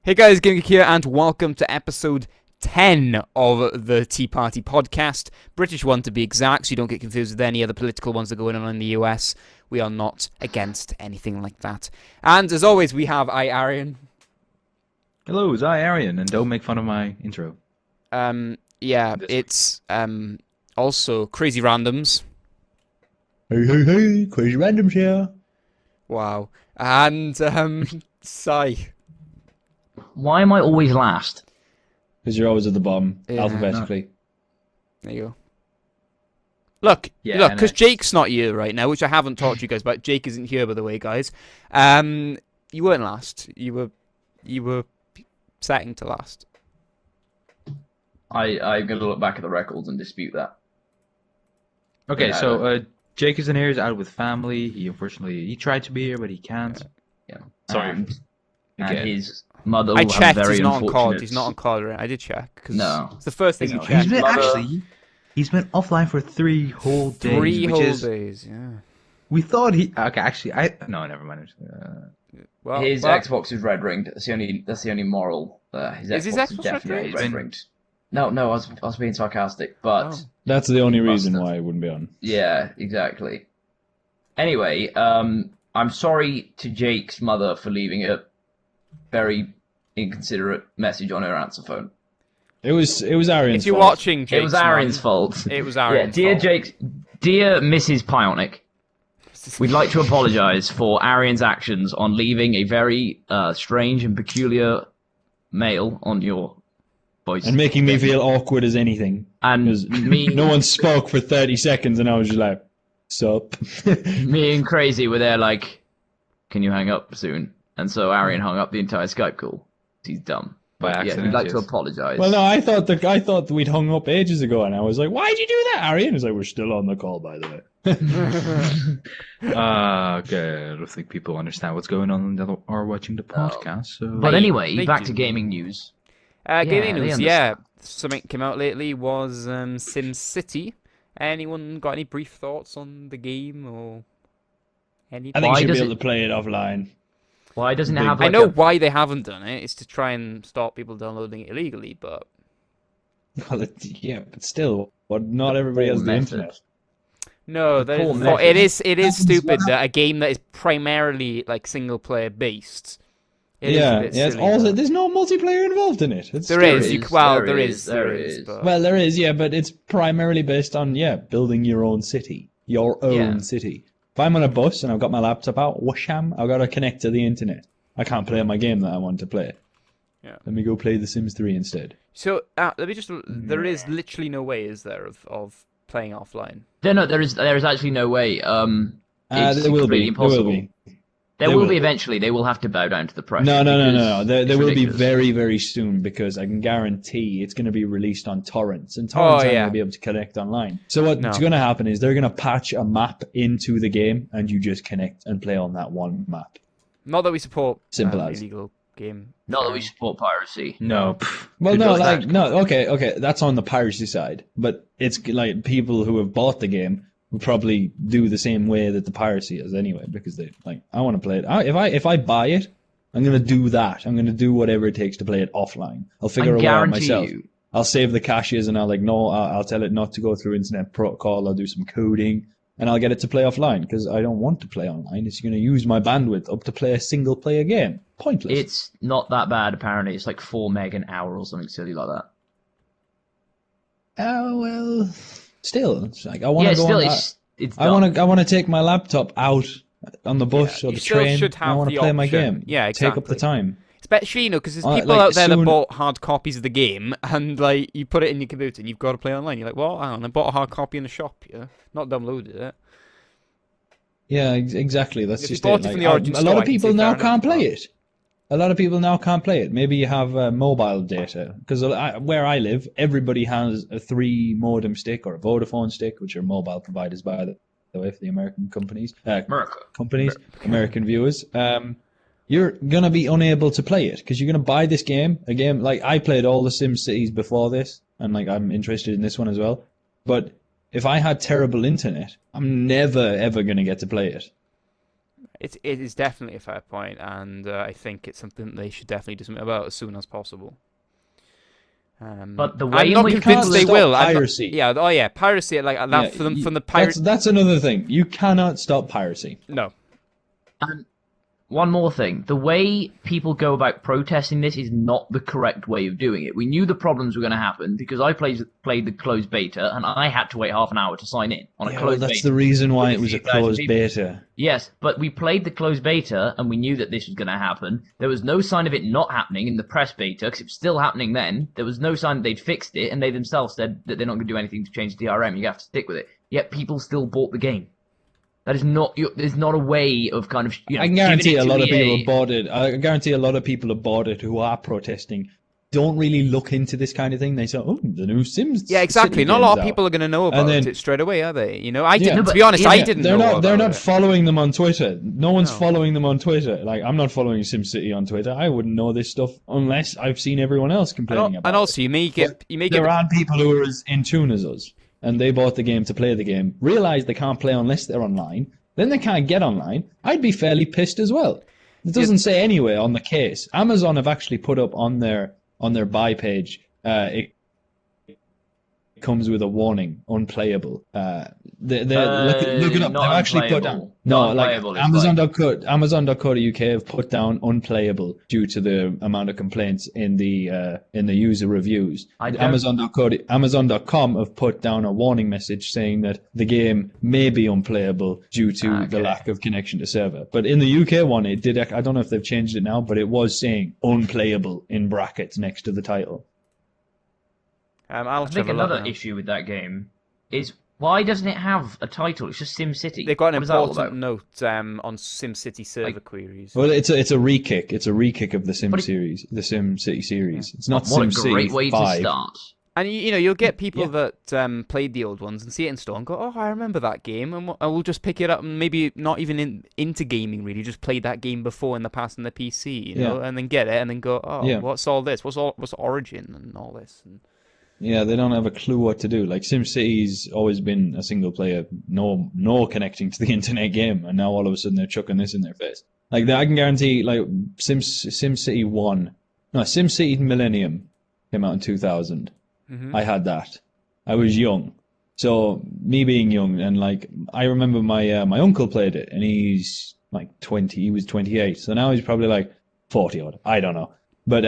Hey guys, Game Geek here, and welcome to episode 10 of the Tea Party podcast. British one to be exact, so you don't get confused with any other political ones that are going on in the US. We are not against anything like that. And as always, we have Arian. Hello, it's Arian, and don't make fun of my intro. It's also Crazy Randoms. Hey, Crazy Randoms here. Wow. And Sai. Why am I always last? Because you're always at the bottom, Yeah, alphabetically. There you go. Look, because Jake's not here right now, which I haven't talked to you guys about. Jake isn't here, by the way, guys. You weren't last. You were second to last. I'm going to look back at the records and dispute that. Okay, Yeah, so Jake isn't here. He's out with family. He tried to be here, but he can't. Yeah. Sorry. And Again. his mother will I have checked. very He's not on COD. unfortunate... He's not on COD. Right? I did check. Cause No. It's the first thing you check. He's been offline for 3 whole days. 3 whole which is, days. Yeah. We thought he. Okay, actually, no, never mind. Well, His Xbox is red ringed. That's the only moral. Is his Xbox definitely red-ringed? red ringed. No, I was being sarcastic, but Oh. That's the only reason Must have. why it wouldn't be on. yeah, exactly. Anyway, I'm sorry to Jake's mother for leaving a very inconsiderate message on her answer phone. It was Arian's If you're fault. watching, Jake's It was Arian's mum, fault. It was Yeah, Arian's fault. dear Mrs. Pionic, we'd like to apologise for Arian's actions on leaving a very strange and peculiar mail on your voice. And making me feel awkward as anything. And Because me, no one spoke for 30 seconds and I was just like, sup? me and Crazy were there like, can you hang up soon? And so Arian hung up the entire Skype call. He's dumb. By But, yeah, accident, we'd like to yes. apologise. Well, no, I thought we'd hung up ages ago and I was like, why'd you do that, Arian? He was like, we're still on the call, by the way. Okay, I don't think people understand what's going on that are watching the podcast. So. But They- anyway, they back do. to gaming news. Gaming they news, understand. yeah. Something came out lately was SimCity. Anyone got any brief thoughts on the game or anything? I think Why you should does be it- able to play it offline. Why doesn't it Big- have I like know a... why they haven't done it. It's to try and stop people downloading it illegally, but Well, yeah, but still, not everybody has the method. internet. no, The poor it method. is stupid that a game that is primarily like single player based. It is a Yeah, bit it's silly, also but- there's no multiplayer involved in it. It's There stupid. is. There is. But... Well, there is, yeah, but it's primarily based on, building your own city. Your own Yeah. city. If I'm on a bus and I've got my laptop out, whoosham, I've got to connect to the internet. I can't play my game that I want to play. Yeah. Let me go play The Sims 3 instead. So let me just. There is literally no way, is there, of playing offline? No, there is actually no way. It's There will be. completely impossible. There There will will be be. eventually. They will have to bow down to the pressure. No. because There it's will be ridiculous. very, very soon because I can guarantee it's going to be released on torrents, and torrents aren't yeah. going to be able to connect online. So what's No. going to happen is they're going to patch a map into the game, and you just connect and play on that one map. Not that we support Simple as. illegal game. Not that we support piracy. No. Well, Who no, does like that? no, okay, that's on the piracy side, but it's like people who have bought the game will probably do the same way that the piracy is anyway, because they like I want to play it. If I buy it, I'm gonna do that. I'm gonna do whatever it takes to play it offline. I'll figure I it out guarantee myself. you. I'll save the caches and I'll tell it not to go through internet protocol. I'll do some coding and I'll get it to play offline because I don't want to play online. It's gonna use my bandwidth up to play a single player game. Pointless. It's not that bad, apparently. It's like 4 meg an hour or something silly like that. Oh well, still, it's like I want Yeah, to go still, on that. it's I dumb. want to take my laptop out on the bus or you the still train. should I have want the to play my option. game. Yeah, Take up the exactly. time. Especially, because there's Uh, people like, out there that soon- bought hard copies of the game, and like you put it in your computer and you've got to play online. You're like, well, hang on, I bought a hard copy in the shop, not downloaded it. Yeah, exactly. That's If you just bought it. it from Like, the Origin a store, lot I of can people say now fair can't enough. play it. A lot of people now can't play it. Maybe you have mobile data because where I live, everybody has a 3 modem stick or a Vodafone stick, which are mobile providers by the way for the American companies. America. American viewers, you're gonna be unable to play it because you're gonna buy this game. A game like I played all the Sim Cities before this, and like I'm interested in this one as well. But if I had terrible internet, I'm never ever gonna get to play it. It is definitely a fair point, and I think it's something that they should definitely do something about as soon as possible. But the way I'm in not which convinced they stop will. I'm not- piracy. yeah, oh yeah, piracy like that Yeah, from the pirate. That's another thing. You cannot stop piracy. No, And one more thing. The way people go about protesting this is not the correct way of doing it. We knew the problems were going to happen because I played the closed beta and I had to wait half an hour to sign in on a Yeah, closed well, that's beta. the reason why it with was a 50,000 closed people. beta. Yes, but we played the closed beta and we knew that this was going to happen. There was no sign of it not happening in the press beta because it was still happening then. There was no sign that they'd fixed it, and they themselves said that they're not going to do anything to change the DRM. You have to stick with it. Yet people still bought the game. That is not. There's not a way of kind of. I can guarantee giving a it lot to of people EA. have bought it. I guarantee a lot of people have bought it who are protesting. Don't really look into this kind of thing. They say, "Oh, the new Sims." yeah, exactly. City Not a lot of game's out." people are going to know about And then- it straight away, are they? You know, I Yeah. didn't. No, To but- be honest, yeah, I didn't They're know. not. They're about not it. following them on Twitter. No one's No. following them on Twitter. Like I'm not following SimCity on Twitter. I wouldn't know this stuff unless I've seen everyone else complaining about And it. also, you make it. There aren't people who are as in tune as us, and they bought the game to play the game, realize they can't play unless they're online, then they can't get online. I'd be fairly pissed as well. It doesn't say anywhere on the case. Amazon have actually put up on their buy page, it comes with a warning, unplayable. Look it up. Not They've actually put unplayable. down. No, Not like unplayable is Amazon.co.uk have put down unplayable due to the amount of complaints in the user reviews. I don't- Amazon.com have put down a warning message saying that the game may be unplayable due to the Okay. lack of connection to server. But in the UK one, it did. I don't know if they've changed it now, but it was saying unplayable in brackets next to the title. I'll I think have a look another now. issue with that game is why doesn't it have a title? It's just SimCity. They've got an What is that all important about? note on SimCity server Like- queries. Well, it's a re-kick. It's a re-kick of the Sim But it- series, the Sim City series. It's not What a SimCity great way 5. to start. And you'll get people that played the old ones and see it in store and go, "Oh, I remember that game," and I will just pick it up and maybe not even into gaming really, just played that game before in the past on the PC, you know, and then get it and then go, "Oh, Yeah. what's all this? What's Origin and all this?" And Yeah, they don't have a clue what to do. Like SimCity's always been a single player, no connecting to the internet game, and now all of a sudden they're chucking this in their face. Like I can guarantee, like SimCity 1, no, SimCity Millennium came out in 2000. I had that. I was young, so me being young and like I remember my uncle played it, and he's like 20. He was 28, so now he's probably like 40 odd. I don't know, but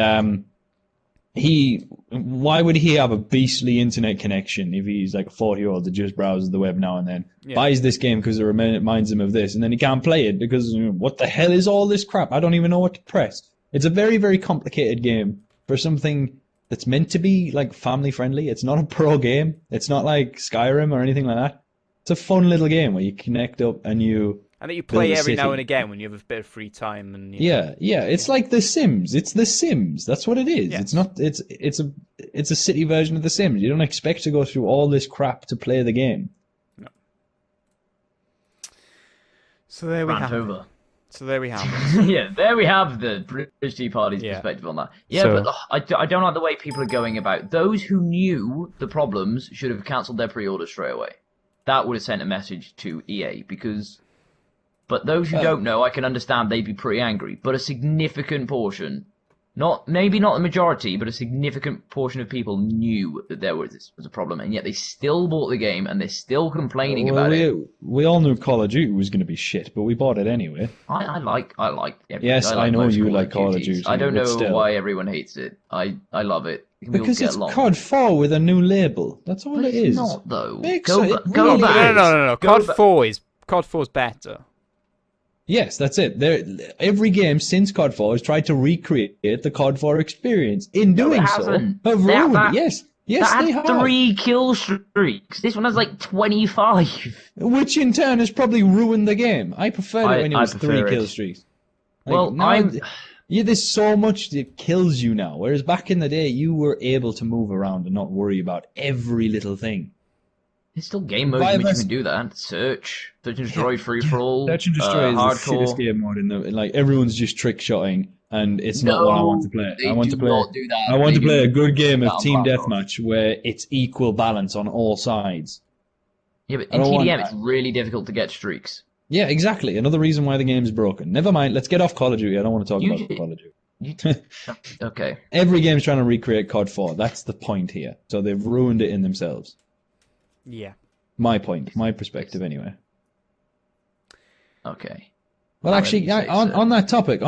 why would he have a beastly internet connection if he's like a 40-year-old that just browses the web now and then, buys this game because it reminds him of this, and then he can't play it because what the hell is all this crap? I don't even know what to press. It's a very, very complicated game for something that's meant to be like family friendly. It's not a pro game. It's not like Skyrim or anything like that. It's a fun little game where you connect up and you that you play build a every now city. and again when you have a bit of free time and Yeah. It's like The Sims. It's The Sims. That's what it is. Yes. It's not. It's a city version of The Sims. You don't expect to go through all this crap to play the game. So there we Rant have it. over. So there we have it. Yeah, there we have the British Tea Party's Yeah. perspective on that. Yeah, So- but I don't like the way people are going about. Those who knew the problems should have cancelled their pre-order straight away. That would have sent a message to EA because. But those who don't know, I can understand they'd be pretty angry. But a significant portion, maybe not the majority, but a significant portion of people knew that this was a problem, and yet they still bought the game and they're still complaining about it. We all knew Call of Duty was going to be shit, but we bought it anyway. I like. Yes, I know most you Call like of Call of Duties. Duty, I don't but know still. why everyone hates it. I love it. We all Because get it's along. COD 4 with a new label. That's all But it it's is. not though. Makes Go, it go really back. No. Go COD back. 4 is better. Yes, that's it. Every game since COD 4 has tried to recreate the COD 4 experience. In No, it doing so, hasn't. have That- ruined that- it. Yes, That they had have. 3 kill streaks. This one has like 25. Which in turn has probably ruined the game. I preferred it when it I was prefer 3 kill it. streaks. Well, now there's so much that kills you now. Whereas back in the day, you were able to move around and not worry about every little thing. There's still game modes in which you Violence- can do that. Search and destroy, free for all, Search and Destroy is the hardcore. shittest game mode in the like. Everyone's just trick shotting, and it's not what I want to play. They I want do to play. not do that. I want They to play do a good game that of on team Black Ops. deathmatch where it's equal balance on all sides. Yeah, but I in don't want TDM that. it's really difficult to get streaks. Yeah, exactly. Another reason why the game's broken. Never mind. Let's get off Call of Duty. I don't want to talk about Call of Duty. Okay. Every game's trying to recreate COD 4. That's the point here. So they've ruined it in themselves. Yeah. My point. My perspective, anyway. Okay. Well, I'll actually, let you say so. on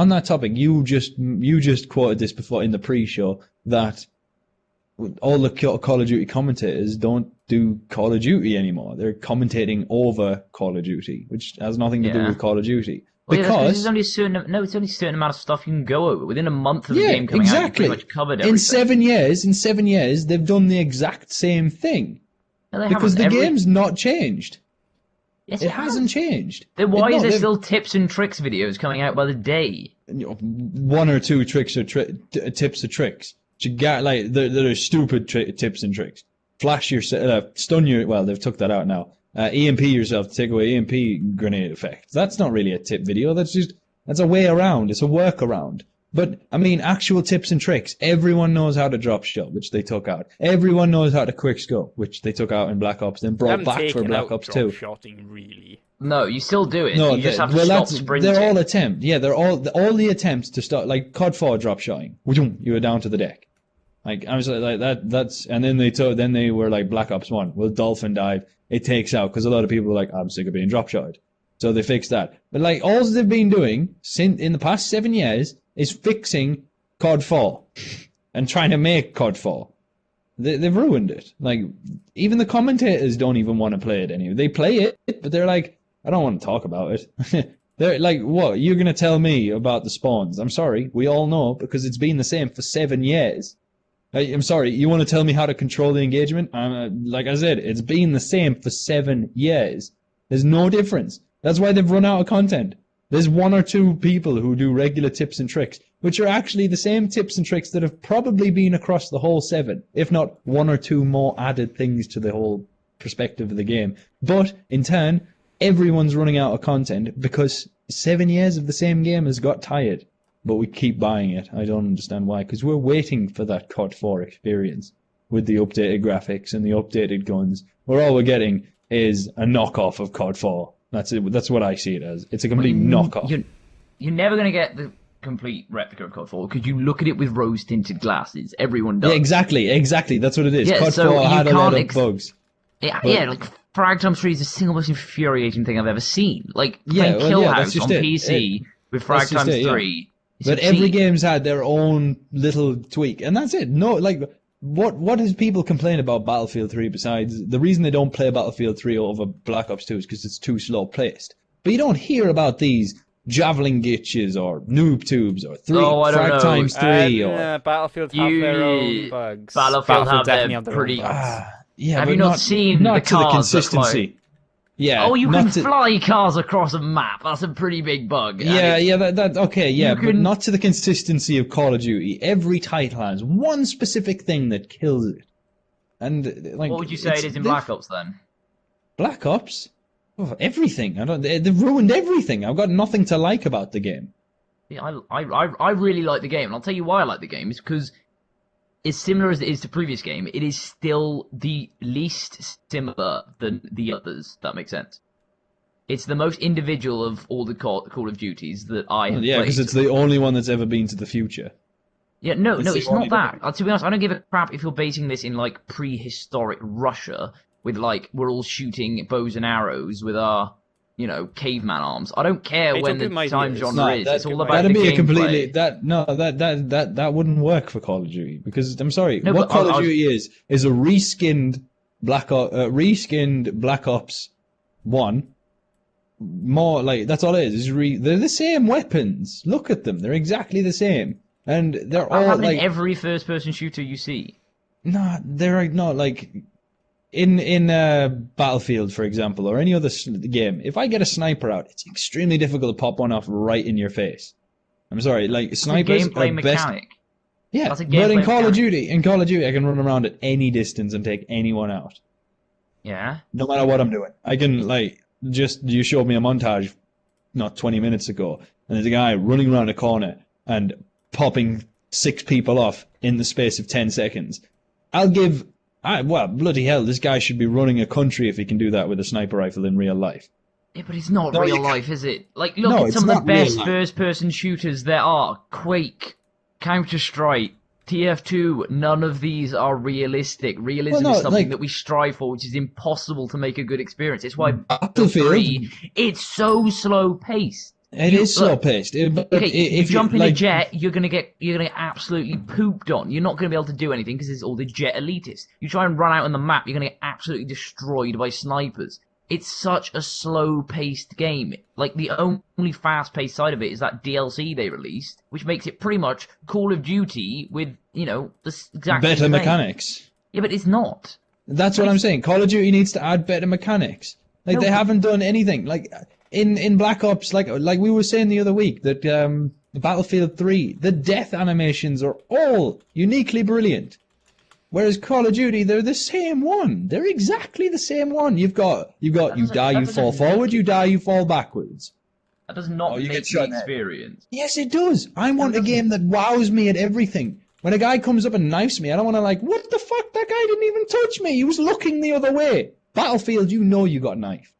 that topic, you just quoted this before in the pre-show that all the Call of Duty commentators don't do Call of Duty anymore. They're commentating over Call of Duty, which has nothing to do Yeah. with Call of Duty. Well, yeah, that's 'cause Because there's only it's only a certain amount of stuff you can go over. Within a month of the yeah, game coming out, you exactly. pretty much covered everything. In 7 years, they've done the exact same thing No, they because the haven't. game's not changed. Yes, It hasn't changed. Then why is there they've- still tips and tricks videos coming out by the day? one or two tricks or tips or tricks? You got like there are stupid tips and tricks. Flash your stun your. Well, they've took that out now. EMP yourself to take away EMP grenade effect. That's not really a tip video. That's a way around. It's a workaround. But I mean, actual tips and tricks. Everyone knows how to drop shot, which they took out. Everyone knows how to quick scope, which they took out in Black Ops, then brought back for Black Ops 2. Shotting, really. No, you still do it. No, you just have to stop sprinting. they're all attempts. Yeah, they're all the attempts to start like COD 4 drop shotting. You were down to the deck. Like I was like that. That's and then they were like Black Ops 1. Well, Dolphin dive. It takes out because a lot of people were like, I'm sick of being drop shotted. So they fixed that. But like all they've been doing since in the past 7 years is fixing COD 4 and trying to make COD 4. They've ruined it. Like even the commentators don't even want to play it anymore. They play it, but they're like, I don't want to talk about it. They're like, what? You're going to tell me about the spawns? I'm sorry. We all know because it's been the same for 7 years. I'm sorry. You want to tell me how to control the engagement? Like I said, it's been the same for 7 years. There's no difference. That's why they've run out of content. There's one or two people who do regular tips and tricks, which are actually the same tips and tricks that have probably been across the whole 7, if not one or two more added things to the whole perspective of the game. But in turn, everyone's running out of content because 7 years of the same game has got tired. But we keep buying it. I don't understand why, because we're waiting for that COD 4 experience with the updated graphics and the updated guns, where all we're getting is a knockoff of COD 4. That's it. That's what I see it as. It's a complete knockoff. You're never going to get the complete replica of COD 4 because you look at it with rose-tinted glasses. Everyone does. Yeah, exactly. That's what it is. Yeah, COD so 4 you had a lot can't of bugs. Yeah, like Frag Times 3 is the single most infuriating thing I've ever seen. Like Yeah, playing well, Kill yeah, House that's on just it. PC with Frag that's just Times it, yeah. 3. is But every obscene. game's had their own little tweak, and that's it. No, like, what does people complain about Battlefield 3 besides the reason they don't play Battlefield 3 over Black Ops 2 is because it's too slow placed. But you don't hear about these javelin glitches or noob tubes or I don't know. times 3 or Battlefield have their own bugs. Battlefield have definitely their have their pretty- own bugs. yeah. Have but you not seen not the to the cars that consistency? Yeah. Oh, you not can to- fly cars across a map. That's a pretty big bug. And Yeah, it's- yeah, that okay, yeah, You but can- not to the consistency of Call of Duty. Every title has one specific thing that kills it. And like, What would you say it is in Black Ops then? Black Ops? Oh, everything. They've ruined everything. I've got nothing to like about the game. Yeah, I really like the game, and I'll tell you why I like the game. Is because as similar as it is to previous game, it is still the least similar than the others. If that makes sense. It's the most individual of all the Call of Duties that I have Yeah, played. because it's the only one that's ever been to the future. Yeah, no, It's no, the it's only not that. To be honest, I don't give a crap if you're basing this in like prehistoric Russia with like we're all shooting bows and arrows with our, caveman arms. I don't care Hey, when don't the give 'em time ideas. genre No, is. It's all about That'd the be a gameplay. completely that wouldn't work for Call of Duty because I'm sorry, No, what but Call I of was- Duty is a reskinned Black Ops 1. More like that's all it is. They're the same weapons. Look at them; they're exactly the same, and they're That all happens like in every first-person shooter you see. they're not like in Battlefield, for example, or any other game. If I get a sniper out, it's extremely difficult to pop one off right in your face. I'm sorry, like It's a snipers gameplay are best. mechanic. Yeah, That's a but in gameplay Call of mechanic. Duty, I can run around at any distance and take anyone out, Yeah. no matter what I'm doing. I can you showed me a montage not 20 minutes ago, and there's a guy running around a corner and popping 6 people off in the space of 10 seconds. Bloody hell, this guy should be running a country if he can do that with a sniper rifle in real life. Yeah, but it's not No, you real can't- life, is it? Like, look No, at it's some of the not real best life. first-person shooters there are. Quake, Counter-Strike, TF2. None of these are realistic. Realism Well, no, is something like- that we strive for, which is impossible to make a good experience. It's why Battlefield, 3, it's so slow-paced. it is slow paced. Okay, you If jump in like, a jet, you're gonna get absolutely pooped on. You're not gonna be able to do anything because it's all the jet elitists. You try and run out on the map, you're gonna get absolutely destroyed by snipers. It's such a slow-paced game. Like, the only fast-paced side of it is that DLC they released, which makes it pretty much Call of Duty with, you know, the exact better same. mechanics. Yeah, but it's not. That's what I'm saying. Call of Duty needs to add better mechanics. Like No, they but- haven't done anything. Like in Black Ops, like we were saying the other week that Battlefield 3, the death animations are all uniquely brilliant. Whereas Call of Duty, they're the same one. They're exactly the same one. You die, you fall forward, you die, you fall backwards. That does not Oh, you make get the shot at. experience. Yes, it does. I want a doesn't. game that wows me at everything. When a guy comes up and knifes me, I don't want to like, what the fuck? That guy didn't even touch me. He was looking the other way. Battlefield, you know you got knifed.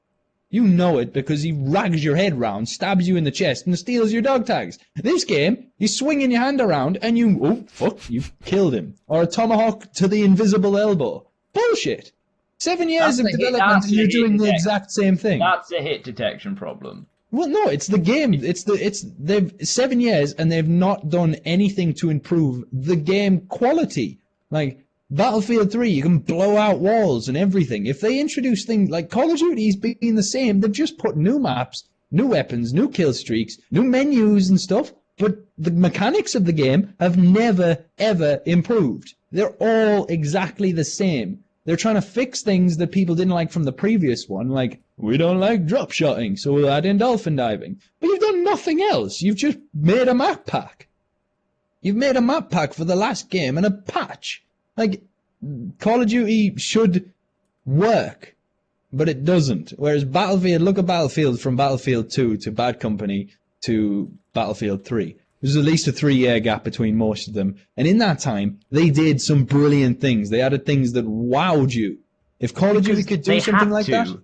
You know it because he rags your head round, stabs you in the chest, and steals your dog tags. This game, you swinging your hand around and oh, fuck, you killed him. Or a tomahawk to the invisible elbow. Bullshit. 7 years That's of a hit- development that's and a you're hit doing the detection. exact same thing. That's a hit detection problem. Well, no, it's the game. They've 7 years and they've not done anything to improve the game quality. Like Battlefield 3, you can blow out walls and everything. If they introduce things like Call of Duty's being the same, they've just put new maps, new weapons, new kill streaks, new menus and stuff. But the mechanics of the game have never ever improved. They're all exactly the same. They're trying to fix things that people didn't like from the previous one, like, we don't like drop shotting, so we'll add in dolphin diving. But you've done nothing else. You've just made a map pack. You've made a map pack for the last game and a patch. Like, Call of Duty should work, but it doesn't. Whereas Battlefield, look at Battlefield from Battlefield 2 to Bad Company to Battlefield 3. There's at least a 3-year gap between most of them. And in that time, they did some brilliant things. They added things that wowed you. If Call of Duty could do They something had like to. that...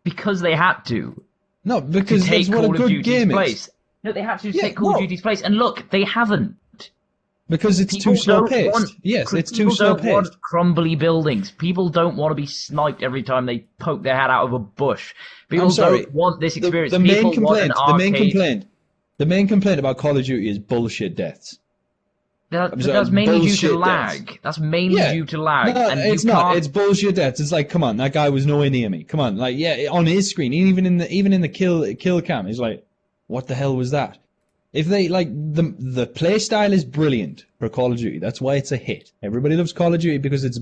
Because they had to. No, To because take that's what Call a of good Duty's game place. is. No, they had to Yeah, take Call no. of Duty's place. And look, they haven't. Because it's People too slow don't paced. want- Yes, it's too People slow don't want paced. crumbly buildings. People don't want to be sniped every time they poke their head out of a bush. People I'm sorry. don't want this experience. The main People want an complaint, arcade. the main complaint about Call of Duty is bullshit deaths. But I'm sorry, that's mainly due to bullshit lag. deaths. That's mainly Yeah. due to lag. No, and it's you not. can't- It's bullshit deaths. It's like, come on, that guy was nowhere near me. Come on, like, yeah, on his screen, even in the kill cam, he's like, what the hell was that? If they like the play style is brilliant for Call of Duty. That's why it's a hit. Everybody loves Call of Duty because it's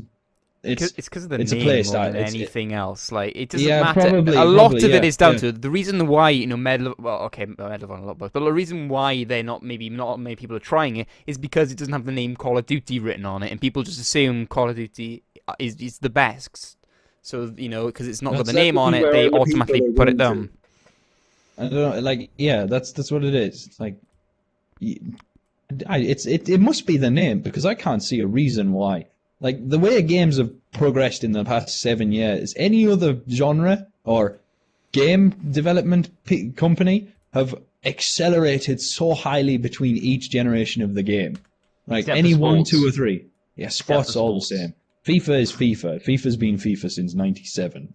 It's because of the it's a name play more style. than It's- anything else. Like it doesn't Yeah, matter. probably, a lot probably, of it yeah, is down yeah. to the reason why Medal of Honor a lot both, but the reason why they're not many people are trying it is because it doesn't have the name Call of Duty written on it, and people just assume Call of Duty is the best. So because it's not got the That's name on exactly it, where they all the automatically people are put it going down. I don't know, like, yeah, that's what it is. It's like, it must be the name because I can't see a reason why. Like the way games have progressed in the past 7 years, any other genre or game development company have accelerated so highly between each generation of the game. Like Except any for 1, sports. 2, or 3. Yeah, sports for all the sports. same. FIFA is FIFA. FIFA's been FIFA since '97.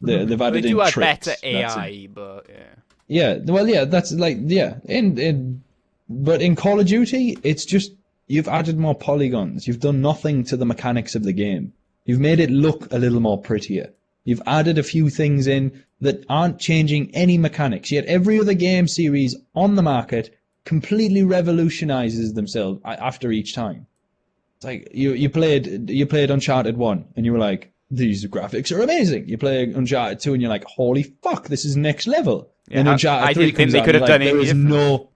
They've They added in do have tricks. better That's it. AI, but yeah. Yeah, well, yeah, that's like, yeah, but in Call of Duty, it's just, you've added more polygons. You've done nothing to the mechanics of the game. You've made it look a little more prettier. You've added a few things in that aren't changing any mechanics, yet every other game series on the market completely revolutionizes themselves after each time. It's like, you played Uncharted 1, and you were like, these graphics are amazing. You play Uncharted 2, and you're like, holy fuck, this is next level. Yeah, And I Uncharted 3 didn't think comes they out, could and have you're done like, there any is no...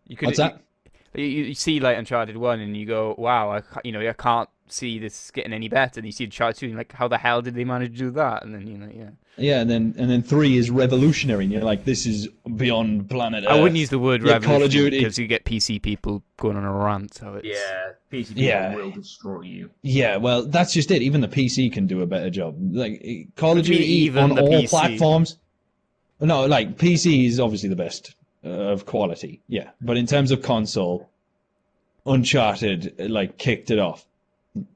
You could, What's that? You see like Uncharted 1 and you go, wow, I can't see this getting any better. And you see Uncharted 2 and you're like, how the hell did they manage to do that? And then, yeah. Yeah, and then 3 is revolutionary, and you're like, this is beyond planet Earth. I wouldn't use the word Yeah, Call of revolution Duty. because you get PC people going on a rant. So it's... PC Yeah. will destroy you. Yeah, well, that's just it. Even the PC can do a better job. Like Call of What do you mean Duty even on the all PC? platforms. No, like PC is obviously the best of quality, yeah. But in terms of console, Uncharted like kicked it off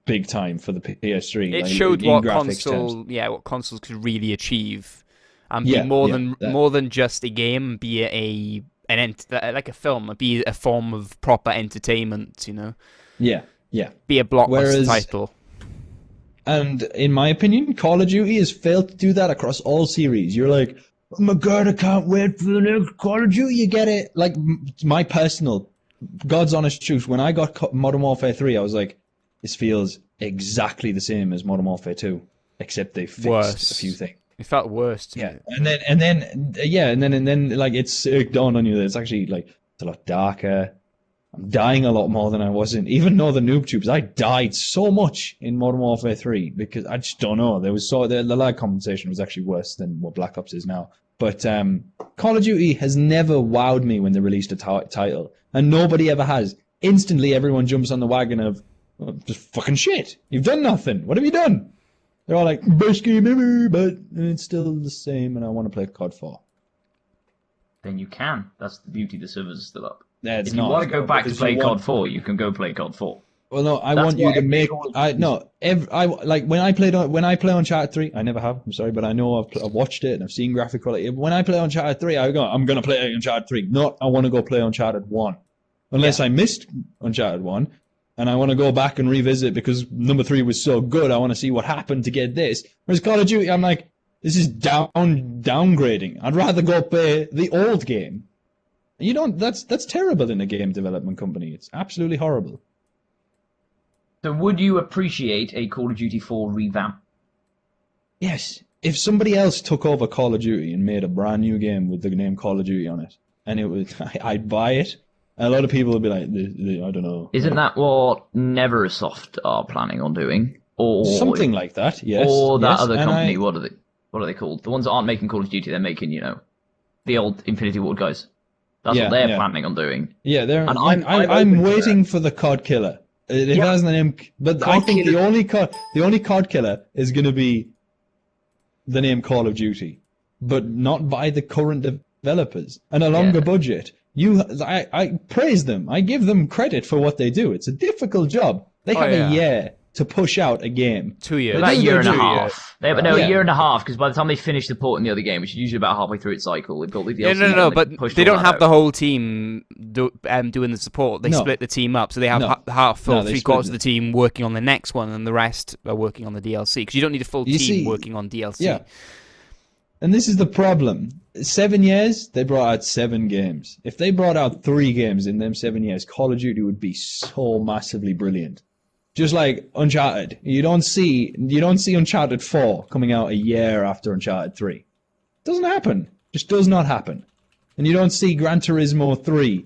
big time for the PS3. It like, showed in what graphics terms. what consoles could really achieve, and Yeah, be more yeah, than that- more than just a game, be it like a film, be a form of proper entertainment. Yeah, yeah. Be a blockbuster Whereas- title. And in my opinion, Call of Duty has failed to do that across all series. You're like, oh my god, I can't wait for the next Call of Duty. You get it? Like, my personal, God's honest truth, when I got Modern Warfare 3, I was like, this feels exactly the same as Modern Warfare 2, except they fixed Worse. a few things. It felt worse to Yeah, me. and then like it dawned on you that it's actually like it's a lot darker. I'm dying a lot more than I was in. Even though the noob tubes, I died so much in Modern Warfare 3 because I just don't know. There was the lag compensation was actually worse than what Black Ops is now. But Call of Duty has never wowed me when they released a title, and nobody ever has. Instantly, everyone jumps on the wagon of just fucking shit. You've done nothing. What have you done? They're all like best game ever, but it's still the same, and I want to play COD 4. Then you can. That's the beauty. The servers are still up. That's If you not, want to go back to because play you COD want- 4, you can go play COD 4. Well, no, I That's want you what to every make. Call of I Duty no. Like when I play Uncharted 3, I never have. I'm sorry, but I know I've watched it and I've seen graphic quality. When I play Uncharted 3, I'm gonna play Uncharted 3. Not I want to go play Uncharted 1, unless I missed Uncharted 1, and I want to go back and revisit because number 3 was so good. I want to see what happened to get this. Whereas Call of Duty, I'm like, this is downgrading. I'd rather go play the old game. You don't. That's terrible in a game development company. It's absolutely horrible. So would you appreciate a Call of Duty 4 revamp? Yes. If somebody else took over Call of Duty and made a brand new game with the name Call of Duty on it, and it was, I'd buy it. A lot of people would be like, I don't know. Isn't that what Neversoft are planning on doing? Or Something like that, yes. Or that yes, other and company, what are they called? The ones that aren't making Call of Duty, they're making, the old Infinity Ward guys. That's Yeah, what they're yeah. planning on doing. Yeah, And I'm open to waiting for the COD killer. It has the name, but I COD think killer. the only COD killer is going to be the name Call of Duty, but not by the current developers and a longer budget. I praise them. I give them credit for what they do. It's a difficult job. They have yeah. a year to push out a game. 2 years. About a doesn't year go and a 2 half. They have, Yeah. a year and a half, because by the time they finish the port in the other game, which is usually about halfway through its cycle, they've got the DLC. Yeah, no, and but pushed they all don't that have out. the whole team doing the support. They No. split the team up, so they have No. half No, or they 3/4 of split the team working on the next one, and the rest are working on the DLC. Because you don't need a full You team see- working on DLC. Yeah. And this is the problem. 7 years, they brought out 7 games. If they brought out 3 games in them 7 years, Call of Duty would be so massively brilliant. Just like Uncharted. You don't see Uncharted 4 coming out a year after Uncharted 3. Doesn't happen. Just does not happen. And you don't see Gran Turismo 3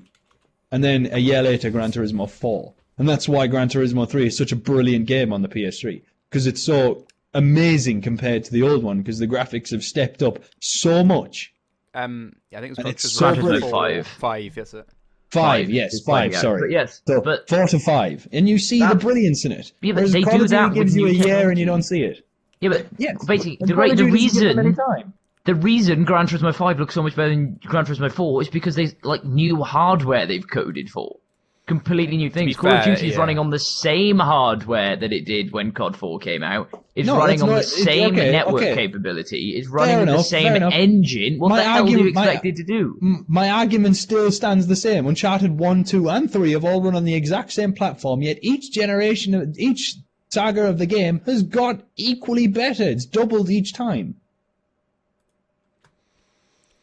and then a year later Gran Turismo 4. And that's why Gran Turismo 3 is such a brilliant game on the PS3. Because it's so amazing compared to the old one, because the graphics have stepped up so much. I think it was And it's Gran so Turismo brilliant. 4, 5, yes. It. 5, yes, It's 5, yeah. sorry. But yes, So but 4 to 5, and you see the That- brilliance in it. Yeah, but Whereas they Call do of Duty that with gives you a new year and you technology. don't see it. yeah, but Yes, basically, and the Call of Duty doesn't give them any reason time. the reason Gran Turismo 5 looks so much better than Gran Turismo 4 is because there's like new hardware they've coded for. Completely new things. Call of fair, Duty is yeah. running on the same hardware that it did when COD 4 came out. It's No, running that's on not- the it's- same okay, network okay. capability. It's running with the enough, same fair enough. engine. What My the hell do you argument- my- expect it to do? My argument still stands the same. Uncharted 1, 2, and 3 have all run on the exact same platform, yet each generation, each saga of the game has got equally better. It's doubled each time.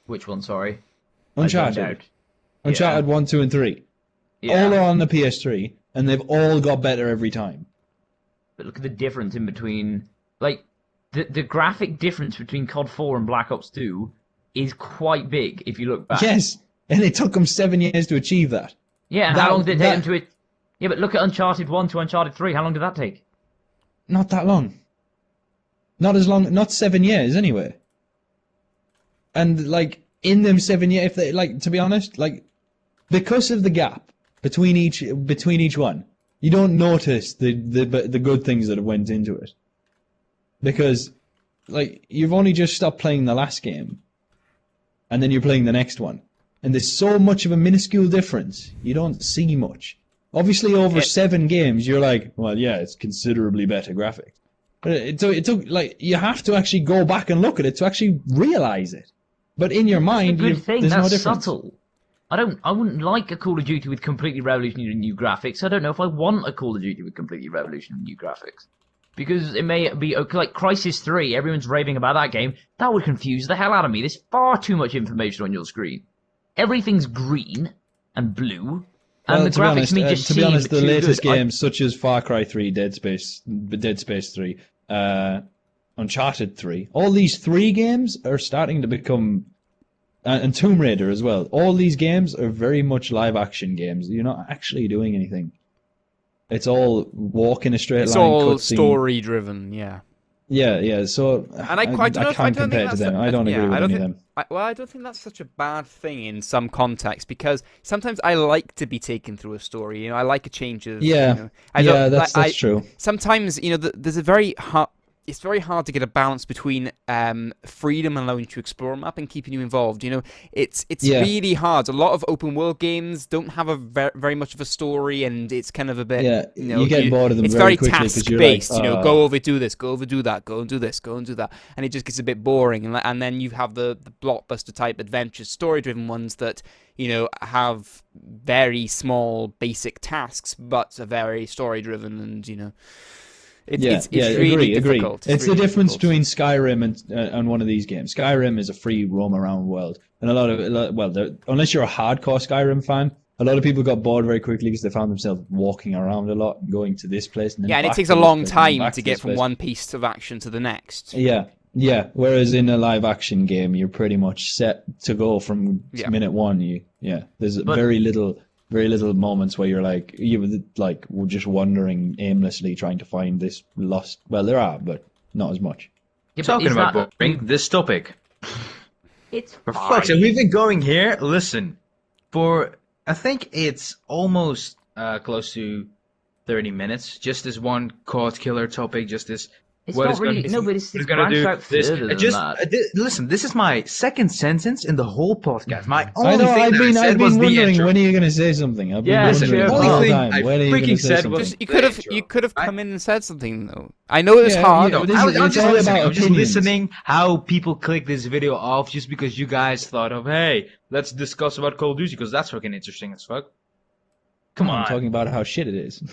Which one, sorry? Uncharted. Uncharted 1, 2, and 3. Yeah. All are on the PS3, and they've all got better every time. But look at the difference in between, like, the graphic difference between COD 4 and Black Ops 2 is quite big if you look back. Yes, and it took them 7 years to achieve that. Yeah, and That- how long did it take that- them to it? Yeah, but look at Uncharted 1 to Uncharted 3. How long did that take? Not that long. Not as long. Not 7 years anyway. And like in them 7 years, if they like, to be honest, like because of the gap between each one, you don't notice the good things that have went into it. Because like you've only just stopped playing the last game. and then you're playing the next one, and there's so much of a minuscule difference. You don't see much. Obviously, over 7 games, you're like, well, yeah, it's considerably better graphics. But it took like you have to actually go back and look at it to actually realize it. But in your mind, Good thing. there's That's no difference. subtle. I wouldn't like a Call of Duty with completely revolutionary new graphics. I don't know if I want a Call of Duty with completely revolutionary new graphics. Because it may be like Crysis 3, everyone's raving about that game. That would confuse the hell out of me. There's far too much information on your screen. Everything's green and blue, and the graphics to be honest, the latest good. games such as Far Cry 3, Dead Space 3, Uncharted 3, all these 3 games are starting to become, and Tomb Raider as well. All these games are very much live action games. You're not actually doing anything. It's all walk in a straight line. It's all cutscene. story driven, yeah. Yeah. So And I can't compare to them. I don't agree with any of them. I don't think that's such a bad thing in some contexts, because sometimes I like to be taken through a story. You know, I like a change of. Yeah, You know, that's true. Sometimes, you know, there's a very hard. It's very hard to get a balance between freedom and allowing you to explore a map and keeping you involved. You know, it's really hard. A lot of open world games don't have a very much of a story, and it's kind of a bit. Yeah, you know, you get bored of them. It's very very quickly task you're based. like, You know, go over, do this, go over, do that, go and do this, go and do that, and it just gets a bit boring. And then you have the blockbuster type adventures, story driven ones that, you know, have very small basic tasks but are very story driven, and you know. It's really difficult. It's really the difference difficult. between Skyrim and one of these games. Skyrim is a free roam around world, and unless you're a hardcore Skyrim fan, a lot of people got bored very quickly because they found themselves walking around a lot, and going to this place, and then and it back takes to a this long place, and then time back to get this from place. one piece of action to the next. Yeah. Whereas in a live action game, you're pretty much set to go from minute one. There's very little moments where you're like we're just wandering aimlessly trying to find this lost. Well, there are, but not as much. Yeah, but Talking is about that- boring, this topic. It's For fine. fuck's sake, we've been going here. Listen, for I think it's almost close to 30 minutes. Just this one code killer topic. Just this. It's what not is gonna really. be- No, but it's what is gonna branched do out this. further than Just that. listen. This is my second sentence in the whole podcast. My I only know. thing I've that I been said was the wondering intro. when are you going to say something. I've been Yeah, wondering sure. the Only whole thing time. I When are you going to freaking say said something? was- Just, The you intro. could have come in and said something though. I know it's Yeah, hard. yeah, but this I is- was it's just all listening. about I was just opinions. listening how people click this video off just because you guys thought of, hey, let's discuss about Call of Duty because that's fucking interesting as fuck. Come I'm on. talking about how shit it is.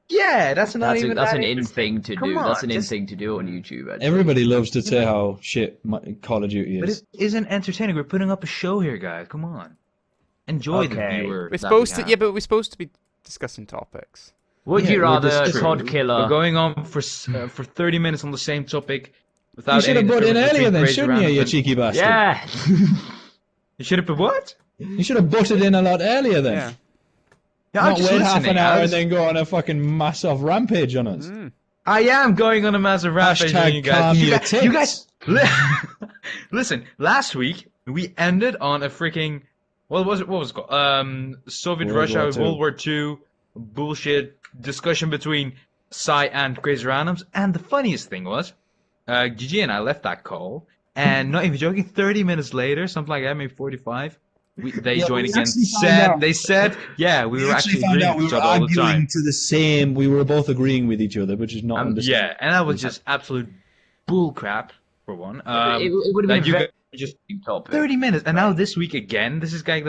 Yeah, that's not That's even an that in interesting. thing to Come do. on, That's an in just- thing to do on YouTube. Actually. Everybody loves to say how shit Call of Duty But is. it isn't entertaining. We're putting up a show here, guys. Come on. Enjoy the Okay. viewer. We're that supposed we to, have. yeah, but we're supposed to be discussing topics. Would Yeah, you well, rather this is COD true. killer? We're going on for 30 minutes on the same topic without You should have any put in difference earlier between then, crazy shouldn't you, random you and- cheeky bastard? Yeah. You should have put what? You should have butted in a lot earlier then. Yeah. Yeah, I'm Not just wait half listening. an hour I was- and then go on a fucking massive rampage on us. I am going on a massive rampage on you Hashtag guys. calm You your guys, you guys tits. listen. Last week we ended on a freaking what was it called? Soviet World Russia, War II. World War II bullshit discussion between Psy and Crazy Randoms. And the funniest thing was, Gigi and I left that call, and not even joking, 30 minutes later, something like that, maybe 45. They Yeah, joined we again. actually found out. They said, yeah, we were actually agreeing with each other all the time. to the same. We were both agreeing with each other, which is not understandable. Yeah, and that was just absolute bullcrap for one. it would have that been you very guys just topic. 30 minutes, and now this week again. This is like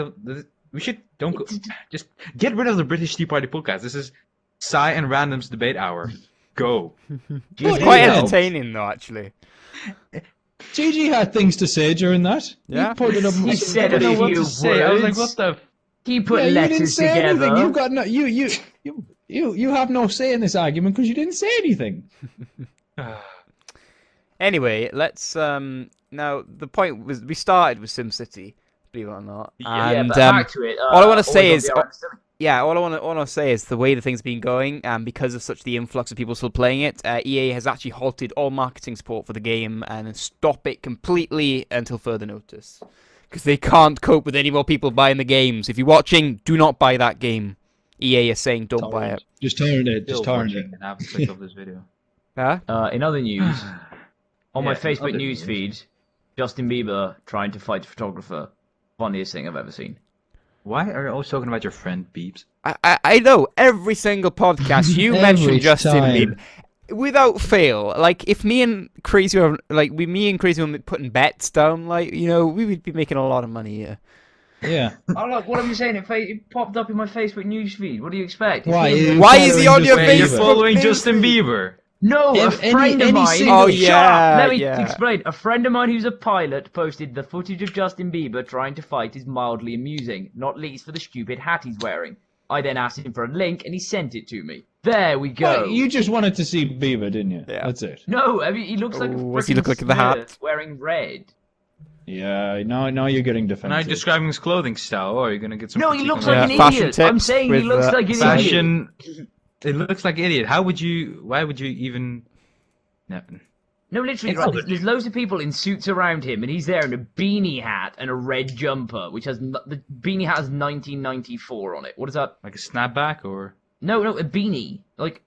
we should don't go, just get rid of the British Tea Party podcast. This is Psy and Random's debate hour. Go. It's But quite you know, entertaining though, actually. Gigi had things to say during that. Yeah. He put it up. He said I a don't know what few to say. I was like, words. what the? He put Yeah, you didn't letters say together. anything. You got no. You have no say in this argument because you didn't say anything. Anyway, let's now the point was we started with SimCity, believe it or not. Yeah, yeah, And but back to it. all I wanna say always is- got the answer. yeah, all I want to say is the way the thing's been going, because of such the influx of people still playing it, EA has actually halted all marketing support for the game and stop it completely until further notice. Because they can't cope with any more people buying the games. If you're watching, do not buy that game. EA is saying don't buy it. Just torrent it. Still Just torrent it. watching and haven't clicked off this video. Huh? In other news, on my Yeah, Facebook other news news. feed, Justin Bieber trying to fight a photographer funniest thing I've ever seen. Why are you always talking about your friend Beeps? I know every single podcast you Every mention Justin time. Bieber without fail. Like if me and Crazy were putting bets down, like we would be making a lot of money here. Yeah. Oh look, what am I saying? It popped up in my Facebook newsfeed. What do you expect? It's Why? him. You Why is he following on your Justin Wait, you're Bieber? Facebook? following newsfeed? Justin Bieber. No, a If any- friend of any mine. single- Oh, Shut yeah, up. Let me yeah. explain. A friend of mine who's a pilot posted the footage of Justin Bieber trying to fight is mildly amusing, not least for the stupid hat he's wearing. I then asked him for a link and he sent it to me. There we go. Well, you just wanted to see Bieber, didn't you? Yeah. That's it. No, I mean, he looks like a Oh, what's he look frickin' like in the hat? Smurf wearing red. Yeah. Now you're getting defensive. Now you're describing his clothing style, or are you gonna get some? No, he critique looks on like that? Yeah, an fashion idiot. I'm tips saying he with, looks like an idiot. Fashion. It looks like idiot. Why would you even? No. No, literally, It's right, not- there's loads of people in suits around him, and he's there in a beanie hat and a red jumper, which has the beanie hat has 1994 on it. What is that? Like a snapback or? No, a beanie, like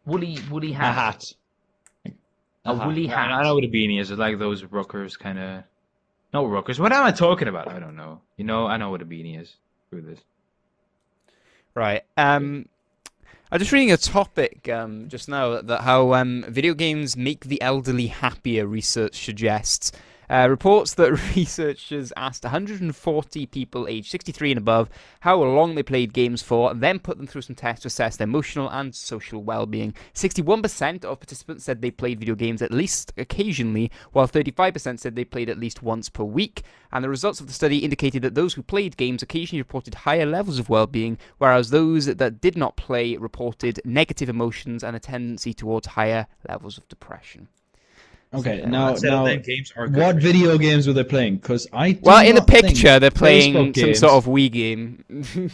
woolly a hat, hat. a woolly hat. I know what a beanie is. It's like those rockers, kind of. No rockers. What am I talking about? I don't know. I know what a beanie is. Screw this. Right. I'm just reading a topic just now that how video games make the elderly happier. Research suggests. Reports that researchers asked 140 people aged 63 and above how long they played games for, and then put them through some tests to assess their emotional and social well-being. 61% of participants said they played video games at least occasionally, while 35% said they played at least once per week. And the results of the study indicated that those who played games occasionally reported higher levels of well-being, whereas those that did not play reported negative emotions and a tendency towards higher levels of depression. Okay. So, Now games are what video games were they playing? Because I do Well, in the not think picture, they're playing Facebook some games- sort of Wii game.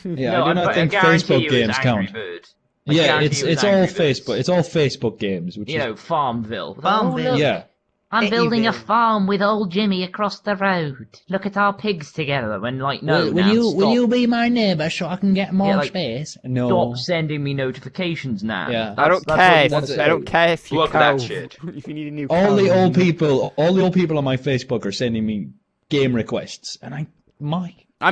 Yeah, No, I do not think guarantee Facebook you it was games Angry count. Bird. I Yeah, guarantee it's it was it's all Angry Birds. Facebook. It's all Facebook games, which You is know, Farmville. Farmville. Oh, look, yeah. I'm building a Eating. farm with old Jimmy across the road. Look at our pigs together. When like no, will now will you stop, be my neighbour so I can get more Yeah, like, space? No. stop sending me notifications now. Yeah. I don't That's care. what If, you want to I don't do. care if you Block cow. that shit. If you need a new All the cow. old people on my Facebook are sending me game requests, and I'm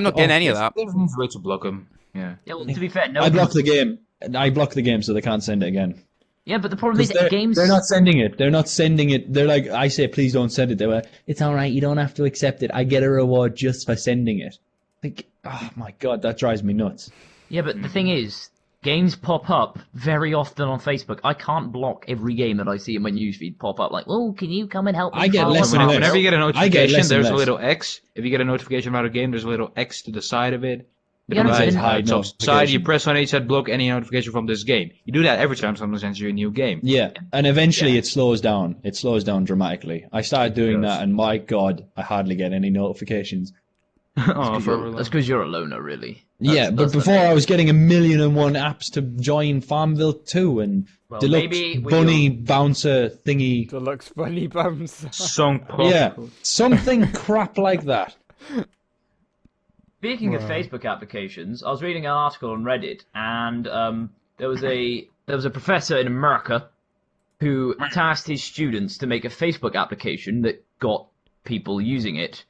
not getting any of that. There's a way to block them. Yeah. Yeah, well, to be fair, no. I block the game. I block the game so they can't send it again. Yeah, but the problem is They're, games. they're not sending it. They're not sending it. They're like, I say, please don't send it. They're like, it's all right. You don't have to accept it. I get a reward just for sending it. Like, oh my god, that drives me nuts. Yeah, but the thing is, games pop up very often on Facebook. I can't block every game that I see in my newsfeed pop up. Like, oh, can you come and help me? I get farm less my and farm?" less. Whenever you get a I get notification, less and there's a less. little X. If you get a notification about a game, there's a little X to the side of it. Yeah, On the but then- top notification. side, you press on it, said block any notification from this game. You do that every time someone sends you a new game. Yeah, and eventually Yeah. it slows down. It slows down dramatically. I started doing does. that, and my god, I hardly get any notifications. Oh, That's because you're a loner, really. Yeah, but That's the before thing. I was getting 1,000,001 apps to join Farmville 2 and Well, Deluxe maybe with Bunny Bouncer thingy. Deluxe Bunny Bounce. Song pop. Yeah, something crap like that. Speaking of Facebook applications, I was reading an article on Reddit, and there was a professor in America who tasked his students to make a Facebook application that got people using it,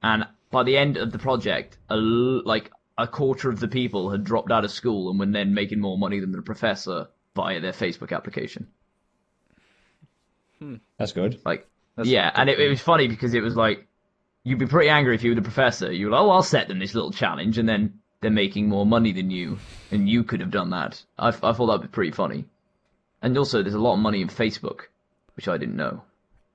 and by the end of the project, like a quarter of the people had dropped out of school and were then making more money than the professor via their Facebook application. That's good. Like, That's yeah, and it was funny because it was like, you'd be pretty angry if you were the professor. You were like, oh, I'll set them this little challenge, and then they're making more money than you, and you could have done that. I thought that would be pretty funny. And also, there's a lot of money in Facebook, which I didn't know.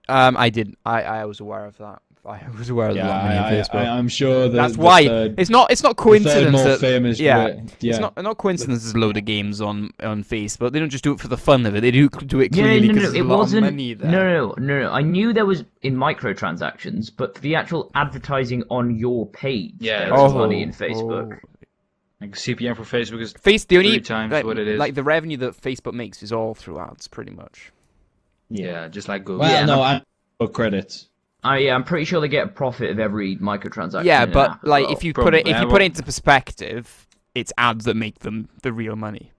I did. I was aware of that. I was aware of the Yeah, money on Facebook. I'm sure That's why it's not the third coincidence more that famous. yeah, way- it's not coincidence. There's a load of games on Facebook. They don't just do it for the fun of it. They do it clearly because there's a it lot wasn't. of money there. No. I knew there was in microtransactions, but for the actual advertising on your page, Yeah, there's that's money in Facebook. Like CPM for Facebook is The only 3 times like, what it is. like the revenue that Facebook makes is all through ads, pretty much. yeah, just like Google. Well, Yeah, no, I'm for credits. I'm pretty sure they get a profit of every microtransaction. Yeah, in an but app as like well, if you Probably. put it into perspective, it's ads that make them the real money.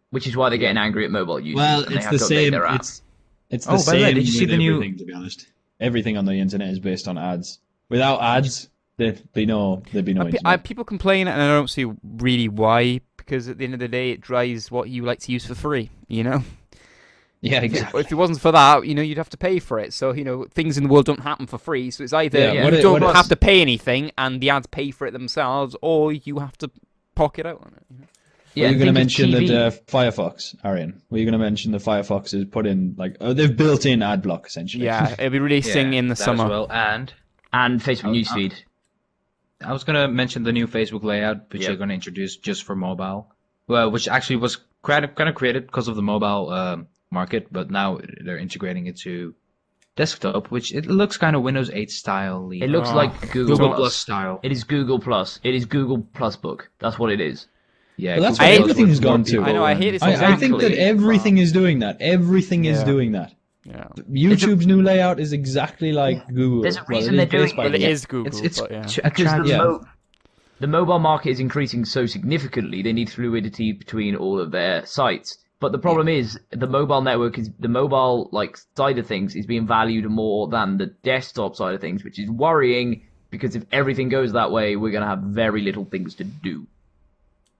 which is why they're getting angry at mobile users. Well, and they it's have the to update same. their app. It's Oh, the by the way, same did you see with the new- everything, to be honest. Everything on the internet is based on ads. Without ads, there'd be no internet. People complain, and I don't see really why. Because at the end of the day, it drives what you like to use for free. You know. Yeah, exactly. If it wasn't for that, you'd have to pay for it. So, things in the world don't happen for free. So it's either Yeah, you don't have to pay anything and the ads pay for it themselves, or you have to pocket out on it. Yeah, Were you going to think of mention TV. that Firefox, Arian? Were you going to mention that Firefox has put in they've built in ad block essentially? Yeah, it'll be releasing in the that summer. as well. And And Facebook newsfeed. I was gonna mention the new Facebook layout, which they're gonna introduce just for mobile. Well, which actually was kind of created because of the mobile market, but now they're integrating it to desktop, which it looks kind of Windows 8 style. It looks like Google, Google Plus. Plus style. It is Google Plus. It is Google Plus Book. That's what it is. Yeah, Well, that's Google what Plus everything's with more gone to. people I know, I and- hate this. I think that Exactly. everything is doing that. Everything is Yeah. doing that. Yeah. YouTube's new layout is exactly like Google. There's a Well, reason it they're is doing based by Well, it Google. is Google, It's but yeah. to Because attract. Yeah. the mobile market is increasing so significantly, they need fluidity between all of their sites. But the problem is the mobile network is the mobile side of things is being valued more than the desktop side of things, which is worrying because if everything goes that way, we're going to have very little things to do,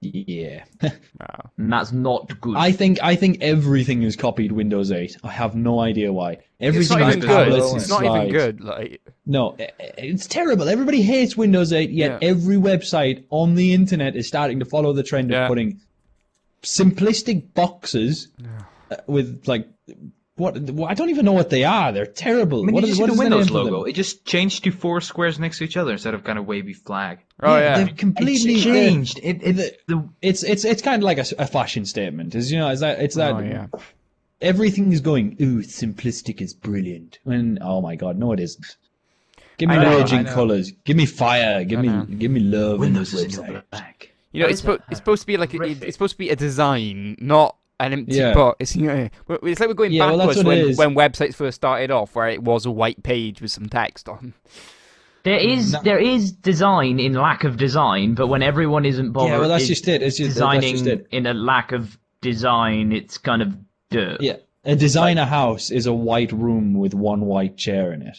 Yeah. Wow. and that's not good. I think everything has copied Windows 8. I have no idea why. It's Everything not is even Skype good. tablets and It's not even slides. good. Like, No, it's terrible. Everybody hates Windows 8, yet Yeah. every website on the internet is starting to follow the trend Yeah. of putting simplistic boxes with what I don't even know what they are. They're terrible. I mean, What did you is see what the is Windows name for them? logo? It just changed to 4 squares next to each other instead of kind of wavy flag. oh yeah. They've completely It's changed. It's kind of like a fashion statement. It's that Oh yeah. everything is going. Ooh, simplistic is brilliant. When oh my god, no, it isn't. Give me I know, raging I know. colors. Give me fire. Give know. me love. Windows is in in this your website. black. It's supposed to be like it's supposed to be a design, not an empty Yeah. box. It's it's like we're going Yeah, well, that's backwards what it is. when websites first started off, where it was a white page with some text on. There is design in lack of design, but when everyone isn't bothered Yeah, well, that's just it. It's just that's designing just it. in a lack of design, it's kind of dirt. Yeah, a designer house is a white room with one white chair in it.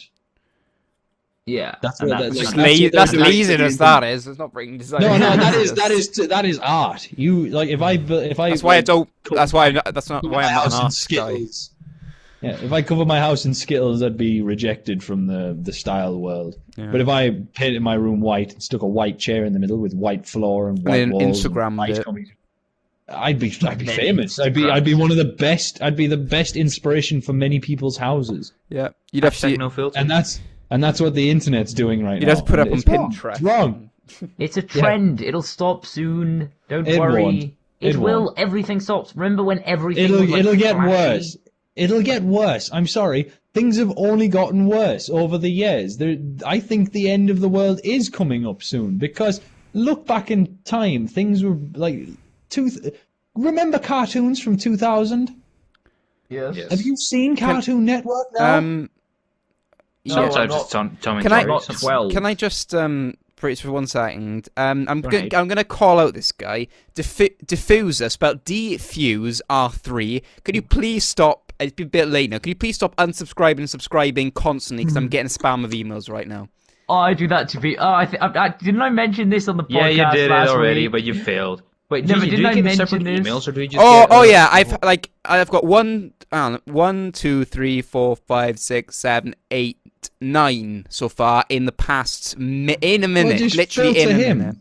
Yeah, That's and what that's- that's- That's what they're laziness. doing. That is. It's not bringing design. No, that is art. You like if I That's why I don't. That's why. That's not why I'm not an house in art guy. Skittles. Yeah, if I cover my house in Skittles, I'd be rejected from the style world. Yeah. But if I painted my room white and stuck a white chair in the middle with white floor and white then walls, and Instagrammed white it. comics, I'd be Many famous. I'd be one of the best. I'd be the best inspiration for many people's houses. Yeah, you'd have Hashtag to. no filter. And that's what the internet's doing right You'd now. have to put it up on It's wrong. Pinterest. It's wrong. It's a trend. It'll stop soon. Don't It worry. won't. It It will. won't. Everything stops. Remember when everything was like It'll get flashy? worse. It'll get worse. I'm sorry. Things have only gotten worse over the years. I think the end of the world is coming up soon because look back in time. Things were like remember cartoons from 2000? Yes. Yes. Have you seen Cartoon Network now? No, Sometimes I'm it's Tom and Can I- Jerry. not sometimes- 12. Can I just for 1 second? I'm ahead. gonna call out this guy, Diffuser, spelled D-Fuse-R3. Could you please stop? It's been a bit late now. Could you please stop unsubscribing and subscribing constantly? Because I'm getting spam of emails right now. Oh, I do that to be. Oh, didn't I mention this on the podcast? Yeah, you did it last already, week? but you failed. Wait, No, but do didn't you I get mention separate this? emails, or do you just Oh, get, oh yeah. I've got 1, 2, 3, 4, 5, 6, 7, 8, 9 so far in the past in a minute. Well, just Literally filter in a him. minute.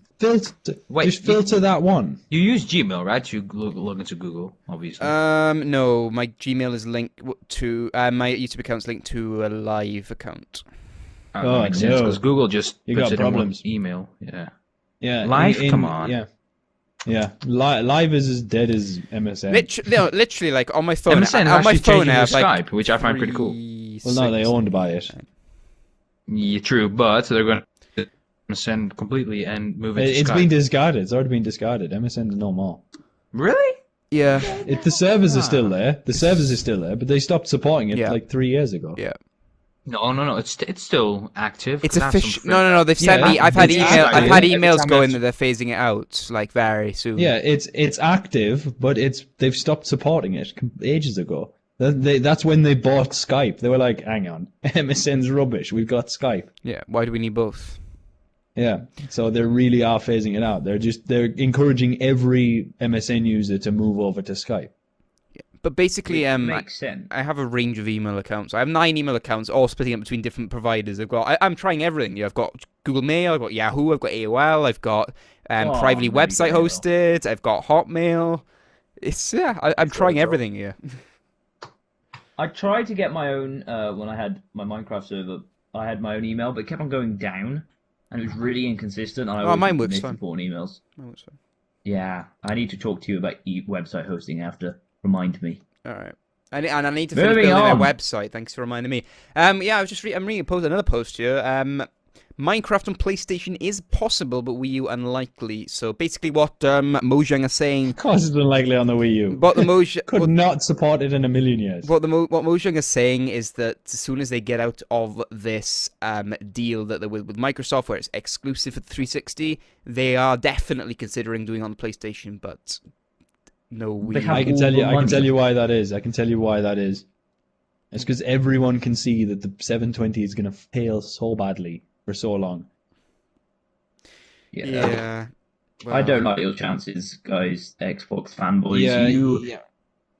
Wait, Just filter that one. You use Gmail, right? You log into Google, obviously. No, my Gmail is linked to my YouTube account's linked to a live account. That oh, makes sense no. because Google just You puts got it problems. in one email. Yeah. Yeah, Live? Come on. Yeah, yeah. Live is as dead as MSN. Literally, like on my phone. MSN on my actually phone, changing I their have like Skype, which I find pretty cool. Well, no, they owned by it. Yeah, true, but they're going to MSN completely and move it to It's Skype. been discarded. It's already been discarded. MSN is no more. Really? Yeah, The servers are still there. The servers are still there, but they stopped supporting it Yeah. like 3 years ago. yeah. No. It's still active. It's That's official. some- No. They've sent Yeah, me. I've had it's email. active. I've had Every emails time going it's- that they're phasing it out like very soon. Yeah, it's active, but they've stopped supporting it ages ago. That's when they bought Skype. They were like, "Hang on, MSN's rubbish. We've got Skype." Yeah. Why do we need both? Yeah, so they really are phasing it out. They're encouraging every MSN user to move over to Skype. But basically, Makes sense. I have a range of email accounts. I have 9 email accounts, all splitting up between different providers. I'm trying everything. I've got Google Mail, I've got Yahoo, I've got AOL, I've got privately there you website go. hosted, I've got Hotmail. I'm trying everything here. I tried to get my own when I had my Minecraft server. I had my own email, but it kept on going down, and it was really inconsistent. And I always mine works missed fine. important emails. Yeah, I need to talk to you about website hosting after. Remind me. All right. And I need to finish Moving building on. their website. Thanks for reminding me. Yeah, I was just I'm reading another post here. Minecraft on PlayStation is possible, but Wii U unlikely. So basically, what Mojang are saying, Of course, it's unlikely on the Wii U. what the Mojang, Could not support it in a million years. what Mojang are saying is that as soon as they get out of this deal that they're with Microsoft, where it's exclusive for the 360, they are definitely considering doing it on the PlayStation, but no Wii. They have I can all tell the you. I can money. tell you why that is. I can tell you why that is. It's because everyone can see that the 720 is going to fail so badly for so long. Yeah. I don't like your chances, guys. Xbox fanboys.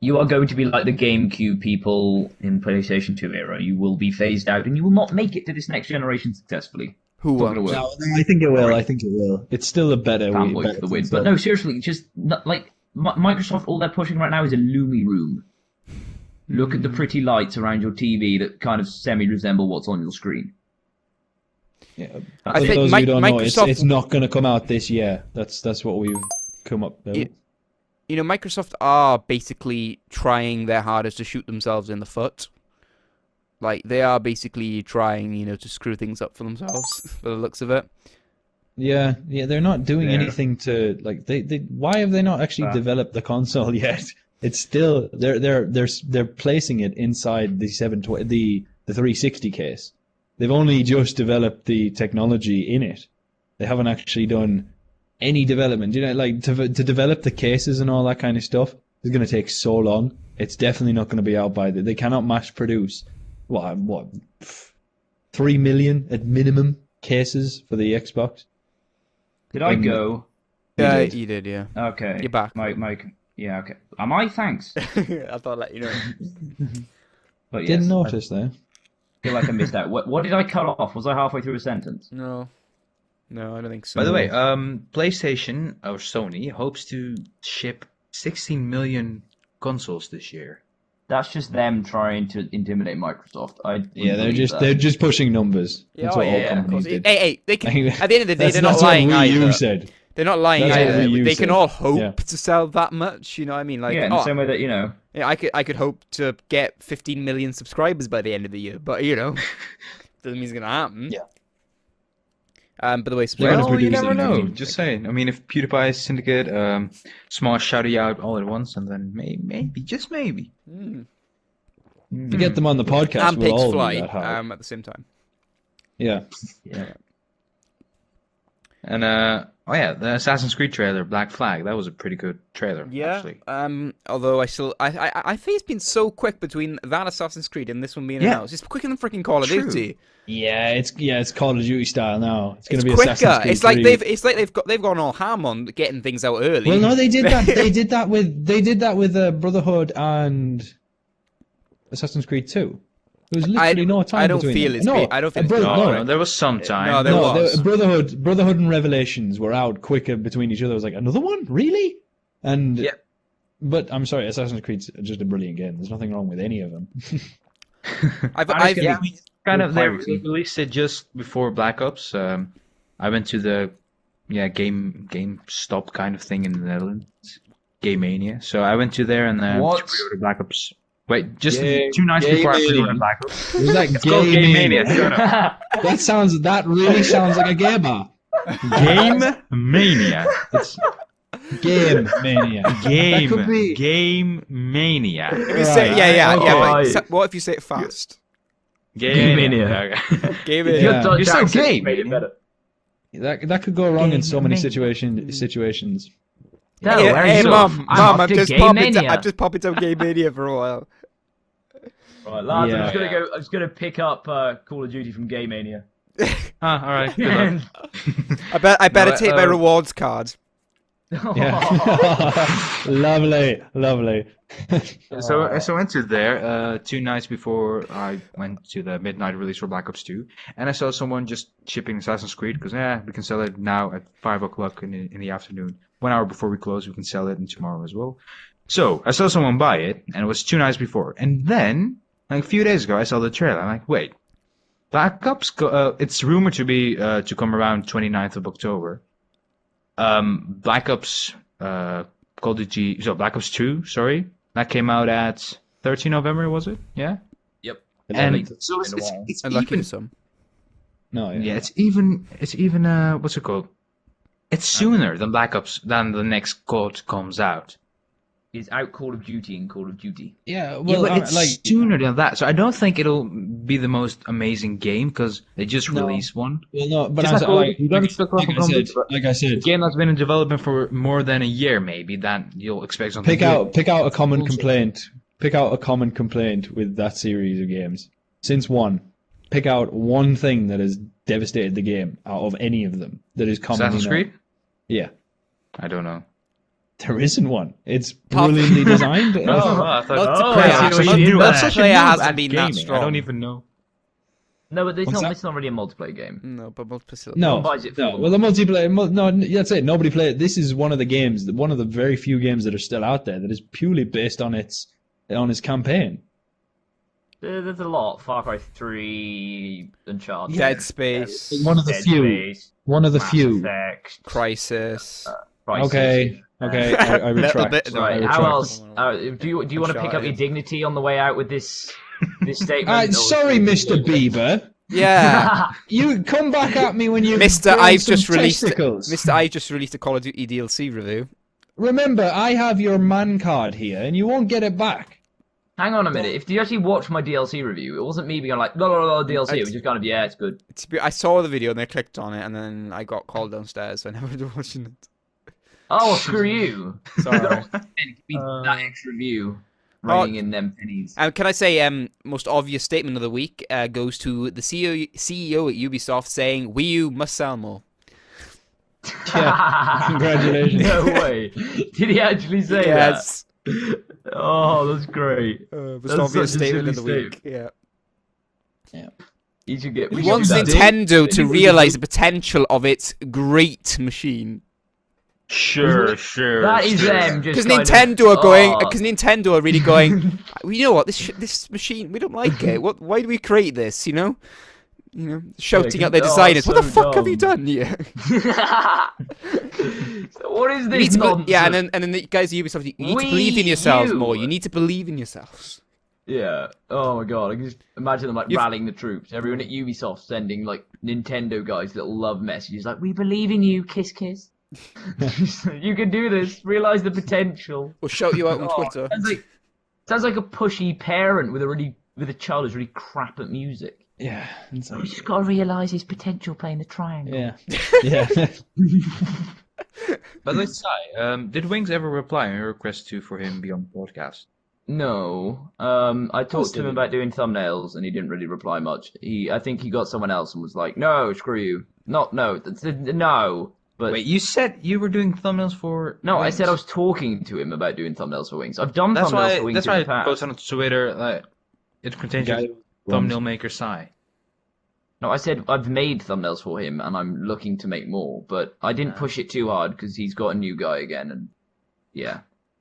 You are going to be like the GameCube people in PlayStation 2 era. You will be phased out, and you will not make it to this next generation successfully. Who Not gonna won? work. No, I think it will. I think it will. It's still a better Wii. Fanboys better for the win. console. But no, seriously, just not, like Microsoft. All they're pushing right now is a Lumi room. Look at the pretty lights around your TV that kind of semi-resemble what's on your screen. Yeah. I For think those who don't know, Microsoft- it's not going to come out this year. That's what we've come up with. You know, Microsoft are basically trying their hardest to shoot themselves in the foot. Like, they are basically trying, to screw things up for themselves, by the looks of it. Yeah, they're not doing Yeah. anything to like. They why have they not actually developed the console yet? It's still they're placing it inside the 720 the 360 case. They've only just developed the technology in it. They haven't actually done any development. Like to develop the cases and all that kind of stuff is going to take so long. It's definitely not going to be out by they cannot mass produce what 3 million at minimum cases for the Xbox. Did I go? Yeah, did. you did, yeah. Okay. You're back. Yeah, okay. Am I? Thanks. I thought I'd let you know. But yes, Didn't notice there. I feel like I missed out. What did I cut off? Was I halfway through a sentence? No, I don't think so. By the way, PlayStation or Sony hopes to ship 16 million consoles this year. That's just them trying to intimidate Microsoft. Yeah, they're just pushing numbers. Yeah, That's what all of companies course. did. Hey, they can, at the end of the day, That's they're not that's what lying Wii U either. said. They're not lying That's what either. Wii U They can said. all hope Yeah. to sell that much. You know what I mean? Like, in the same way that yeah, I could hope to get 15 million subscribers by the end of the year, but doesn't mean it's gonna happen. Yeah. By the way, They're subscribe. gonna Well, you produce never it. know. Just saying. I mean, if PewDiePie Syndicate, Smosh shout you out all at once, and then maybe, just maybe. Mm. To get them on the podcast, And we'll pigs all do fly that hard. at the same time. Yeah. And the Assassin's Creed trailer, Black Flag, that was a pretty good trailer. Yeah. Actually. Although I think it's been so quick between that Assassin's Creed and this one being announced. It's quicker than freaking Call of True. Duty. Yeah, it's Call of Duty style now. It's It's gonna be quicker. Assassin's Creed It's like 3. they've gone all ham on getting things out early. Well, no, they did that. They did that with Brotherhood and Assassin's Creed 2. There was literally no time I don't between feel them. it's No, I don't feel it's No, there was some time. No, there was. Brotherhood and Revelations were out quicker between each other. I was like, another one, really? And Yeah. But I'm sorry, Assassin's Creed's just a brilliant game. There's nothing wrong with any of them. I've Yeah, kind of. They piracy. released it just before Black Ops. I went to the GameStop kind of thing in the Netherlands, Game Mania. So I went to there and What? pre-ordered Black Ops. Wait, just Game- 2 nights Game before I pre-ordered Mania. Black Ops. Was that It's called Game Mania. Shut up. That really sounds like a gay bar. Game Mania. It's Game Mania. That could be. Game Mania. If you say, Right. yeah. Okay. But what if you say it fast? Game Mania. Okay. Game Yeah. Mania. You're so Jackson gay, made it man. better. That could go wrong in so many Game situations. No, Hey, where hey, is it? mom, I'm I'm just popping down Game Mania for a while. Right, lads, Yeah. I'm just gonna pick up Call of Duty from Game Mania. Ah, all right. Good luck. I better No, take my rewards card. Yeah. Lovely, lovely. So I went to there 2 nights before I went to the midnight release for Black Ops 2, and I saw someone just shipping Assassin's Creed because we can sell it now at 5 o'clock in the afternoon. 1 hour before we close, we can sell it, and tomorrow as well. So I saw someone buy it, and it was 2 nights before, and then like a few days ago, I saw the trailer. I'm like, wait, Black Ops. It's rumored to be to come around 29th of October. Black Ops Call of Duty, so Black Ops 2, sorry, that came out at 13 November, was it? Yeah. Yep. And so In a while. it's Unlucky even, for some. No, yeah, it's even what's it called? It's sooner than Black Ops than the next COD comes out. Is out Call of Duty and Call of Duty. Yeah, Yeah, well, but it's like sooner than that, so I don't think it'll be the most amazing game because they just No. released one. well, no, but Just as, like Call of like, Duty, you don't expect Call of Duty, but like I said, a game that's been in development for more than a year, maybe, that you'll expect something. pick good. out a common Bullshit. complaint. Pick out a common complaint with that series of games. Since one, pick out one thing that has devastated the game out of any of them that is commonly Assassin's known. Creed? Yeah, I don't know. there isn't one. It's brilliantly designed. I thought Multiplayer that's hasn't- such a multiplayer noob hasn't at been that gaming. strong. I don't even know. No, but What's that? it's not really a multiplayer game. No, but multiplayer. No, one buys it for no. the Well, the multiplayer. No, that's it. Nobody played. This is one of the games, one of the very few games that are still out there that is purely based on its campaign. There's a lot. Far Cry 3, Uncharted, Dead Space, One of the Dead few. Space, One of the Mass few. Effect, Crisis. Crysis. Okay, okay. I Little retract. bit, I Right. retract. How else? Do you want to pick up Uncharted. your dignity on the way out with this statement? Or- Sorry, Mr. Bieber. Yeah, You come back at me when you. Mister, grown I've some just released. testicles. Mister, I've just released a Call of Duty DLC review. Remember, I have your man card here, and you won't get it back. Hang on a minute. If you actually watch my DLC review, it wasn't me being like, no, DLC. It was just kind of, yeah, it's good. I saw the video and I clicked on it, and then I got called downstairs, so I never did watching it. Oh, well, screw you. Sorry. Give me that extra view. Writing in them pennies. Can I say, most obvious statement of the week goes to the CEO at Ubisoft saying, Wii U must sell more. Yeah, congratulations. No way. Did he actually say Yes. that? Oh, that's great. Most That's obvious such a statement of the silly week. Yeah. You should get. He we should wants do that. Nintendo to Dave- realize the potential of its great machine. Sure. That is them. Because Because Nintendo are going. Because Nintendo are really going. "Well, you know what? This machine, we don't like it. Why do we create this? You know, shouting at their designers. What the so fuck have you dumb. done here? So what is You this need to nonsense? yeah, and then the guys at Ubisoft, you need to Wii believe in yourselves U. more. You need to believe in yourselves. Yeah. Oh my god. I can just imagine them like You've- rallying the troops. Everyone at Ubisoft sending like Nintendo guys little love messages like, "We believe in you, kiss kiss. You can do this. Realize the potential." Or shout you out on Oh, Twitter. sounds like a pushy parent with a child who's really crap at music. Yeah, it's You like, just got to realise his potential playing the triangle. yeah, yeah. But let's say, did Wings ever reply on your request for him to be on the podcast? No. I talked to him didn't. about doing thumbnails and he didn't really reply much. I think he got someone else and was like, "No, screw you." No. But Wait, you said you were doing thumbnails for? no, I Wings? said I was talking to him about doing thumbnails for Wings. I've done That's thumbnails why. for Wings That's in why the past. I posted on Twitter. Like, it contains your thumbnail maker Sai. No, I said I've made thumbnails for him and I'm looking to make more, but I didn't push it too hard because he's got a new guy again, and yeah.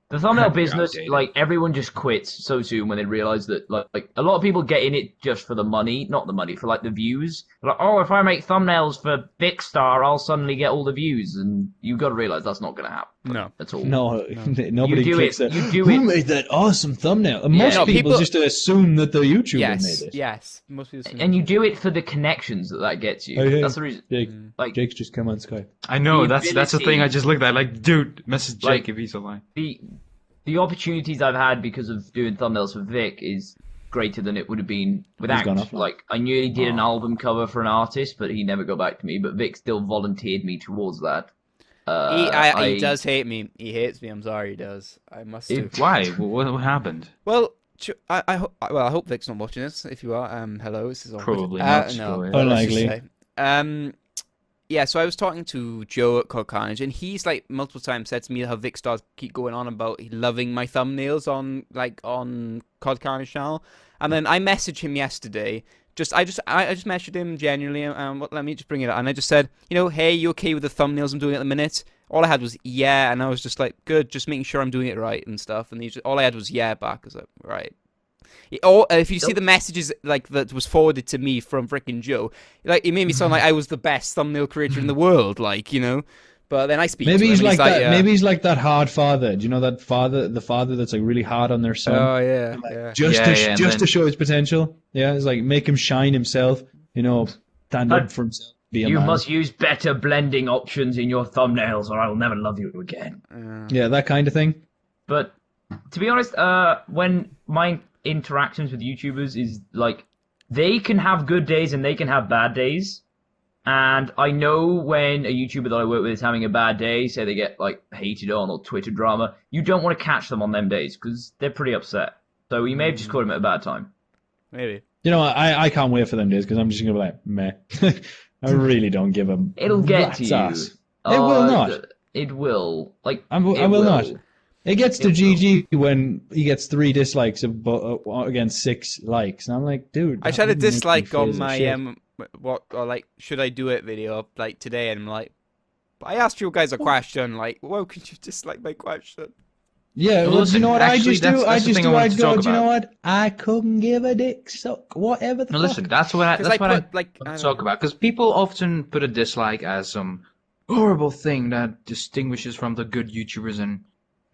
The thumbnail business, outdated. like everyone just quits so soon when they realize that like a lot of people get in it just for the money, not the money, for like the views. Like, oh, if I make thumbnails for Big Star, I'll suddenly get all the views, and you've got to realize that's not going to happen. No. At all. No, nobody You do clicks it- that. you do Who it- made that awesome thumbnail? And most No, people, people- just assume that the YouTuber Yes, made it. yes. Most people. And you do it for the connections that gets you. Oh, yeah. That's the reason. Jake, Like- Jake's just come on Skype. I know. The That's the thing. ability- I just looked at. Like, dude, message Jake Like- if he's online. The opportunities I've had because of doing thumbnails for Vic is greater than it would have been without. gone off now. Like, I nearly did an album cover for an artist, but he never got back to me. But Vic still volunteered me towards that. He does hate me. He hates me. I'm sorry. He does. I must do. Why? What happened? Well, I hope Vic's not watching this. If you are, hello. This is awkward. Probably not, No, Troy. but let's just Unlikely. say, Yeah, so I was talking to Joe at Cod Carnage, and he's like multiple times said to me how Vic stars keep going on about loving my thumbnails on Cod Carnage channel, and then I messaged him yesterday. I just messaged him genuinely. Let me just bring it up, and I just said, hey, you okay with the thumbnails I'm doing at the minute? All I had was yeah, and I was just like, good, just making sure I'm doing it right and stuff. And all I had was yeah back. I was like, right. If you see the messages like that was forwarded to me from frickin' Joe, like it made me sound like I was the best thumbnail creator in the world, But then I speak. Maybe to him he's and like that. yeah. Maybe he's like that hard father. Do you know that father? The father that's like really hard on their son. Oh yeah, yeah. Just to show his potential. Yeah, it's like make him shine himself. Stand up for himself. Be a You man. must use better blending options in your thumbnails, or I will never love you again. Yeah, that kind of thing. But to be honest, when my interactions with YouTubers is like, they can have good days and they can have bad days. And I know when a YouTuber that I work with is having a bad day, say they get like hated on or Twitter drama, you don't want to catch them on them days because they're pretty upset. So you may have just caught them at a bad time. Maybe. I can't wait for them days because I'm just gonna be like, meh. I really don't give a It'll get rat's to you. ass. It will not. It will. I will not. It gets to GG when he gets 3 dislikes against 6 likes, and I'm like, dude. I tried to that doesn't make me dislike feel on as a my shit. should I do it video like today, and I'm like, I asked you guys a question, like, why could you dislike my question? Yeah, Well, well, listen, do you know what actually, I just do? that's I the just thing I do. wanted I to go. talk Do you know about. what? I couldn't give a dick suck. Whatever the No, fuck. listen, that's what I Because I want put like to talk about. Because people often put a dislike as some horrible thing that distinguishes from the good YouTubers and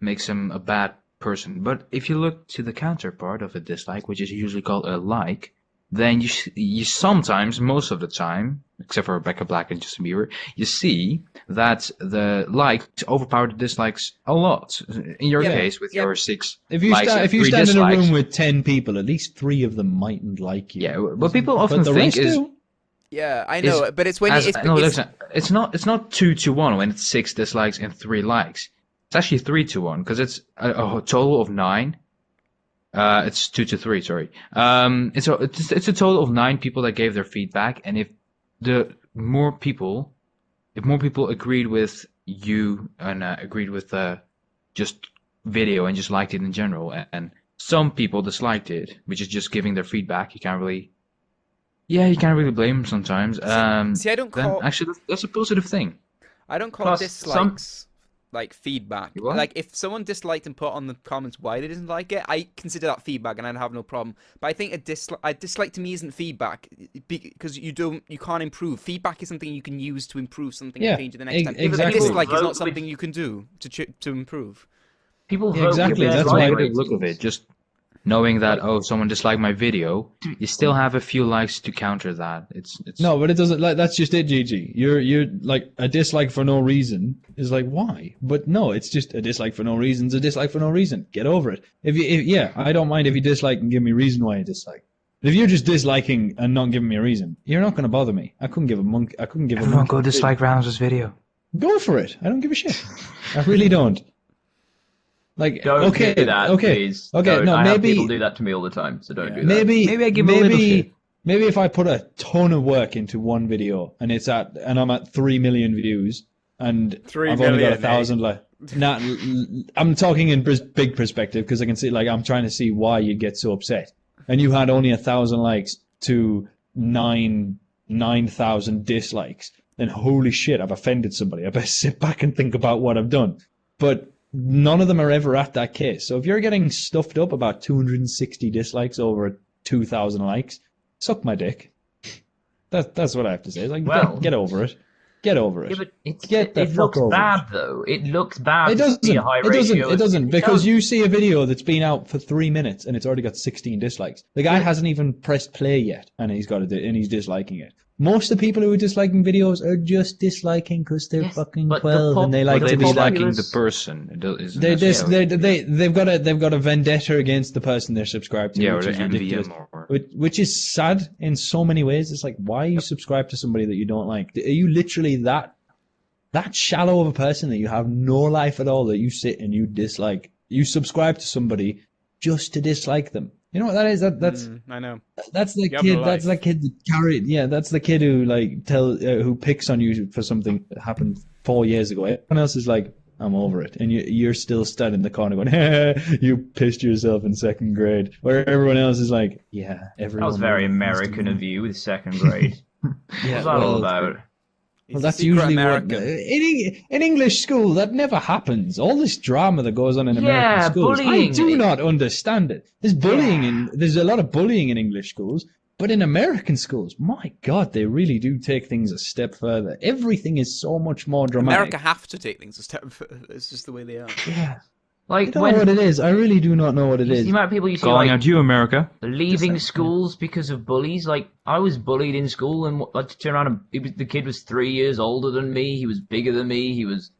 makes them a bad person. But if you look to the counterpart of a dislike, which is usually called a like, then you sometimes, most of the time, except for Rebecca Black and Justin Bieber, you see that the likes overpower the dislikes a lot. In your case, with your 6 If you likes and if you 3 stand in a dislikes. room with 10 people, at least 3 of them mightn't like you. Yeah, what people often but the think rest is do. yeah, I know, but it's when it's not 2-1 when it's 6 dislikes and 3 likes. It's actually 3-1 because it's a total of 9. It's 2-3, sorry. It's a total of 9 people that gave their feedback, and if more people agreed with you and agreed with just video and just liked it in general, and some people disliked it, which is just giving their feedback, you can't really blame them sometimes. See, I don't then call actually that's a positive thing. I don't call Plus, dislikes like feedback. What? Like if someone disliked and put on the comments why they didn't like it, I consider that feedback and I'd have no problem. But I think a dislike to me isn't feedback because you can't improve. Feedback is something you can use to improve something and change it the next time. exactly. A dislike is Vote not with- something you can do to improve. People Yeah, vote exactly, with their that's That's why- why like the look of it, just knowing that someone disliked my video, you still have a few likes to counter that. It's No, but it doesn't. Like that's just it, GG. You're like a dislike for no reason is like why? But no, it's just a dislike for no reason. It's a dislike for no reason. Get over it. If I don't mind if you dislike and give me a reason why you dislike. But if you're just disliking and not giving me a reason, you're not going to bother me. I couldn't give a monkey. Everyone go dislike Rams' video. Go for it. I don't give a shit. I really don't. Like Don't do that, please. Okay, Don't. no, I have maybe people do that to me all the time, so don't do that. maybe I give a little shit. Maybe if I put a ton of work into one video and I'm at 3 million views and 3 I've only got million, 1,000 like I'm talking in big perspective because I can see like I'm trying to see why you get so upset and you had only 1,000 likes to 9,000 dislikes, then holy shit, I've offended somebody. I better sit back and think about what I've done. But none of them are ever at that case. So if you're getting stuffed up about 260 dislikes over 2,000 likes, suck my dick. That's what I have to say. Like, Well- get over it. Get over it. Yeah, but Get the it fuck looks over bad, though. It looks bad It to doesn't. see a high ratio. It doesn't. Because does. you see a video that's been out for 3 minutes and it's already got 16 dislikes. The guy hasn't even pressed play yet, and he's disliking it. Most of the people who are disliking videos are just disliking because they're Yes, fucking but the 12 and they like They're to be disliking like. the person. They've got a vendetta against the person they're subscribed to, or which the is ridiculous. MVM or Which is sad in so many ways. It's like, why are you subscribed to somebody that you don't like? Are you literally that shallow of a person that you have no life at all, that you sit and you dislike? You subscribe to somebody just to dislike them. You know what that is? I know. That's the You have no kid. That's the life. kid that carried. Yeah, that's the kid who who picks on you for something that happened 4 years ago. Everyone else is like, I'm over it, and you're still standing in the corner going, you pissed yourself in second grade. Where everyone else is like, yeah, everyone. That was very American of you with second grade. Yeah, What's that all about? Well, that's usually what in English school that never happens. All this drama that goes on in American schools, bullying. I do not understand it. There's a lot of bullying in English schools, but in American schools, my God, they really do take things a step further. Everything is so much more dramatic. America have to take things a step further. It's just the way they are. Yeah, Like I don't know what it is. I really do not know what it is. the amount of people you see Calling like out you, America. leaving schools because of bullies. Like I was bullied in school, and I turned around and the kid was 3 years older than me. He was bigger than me. He was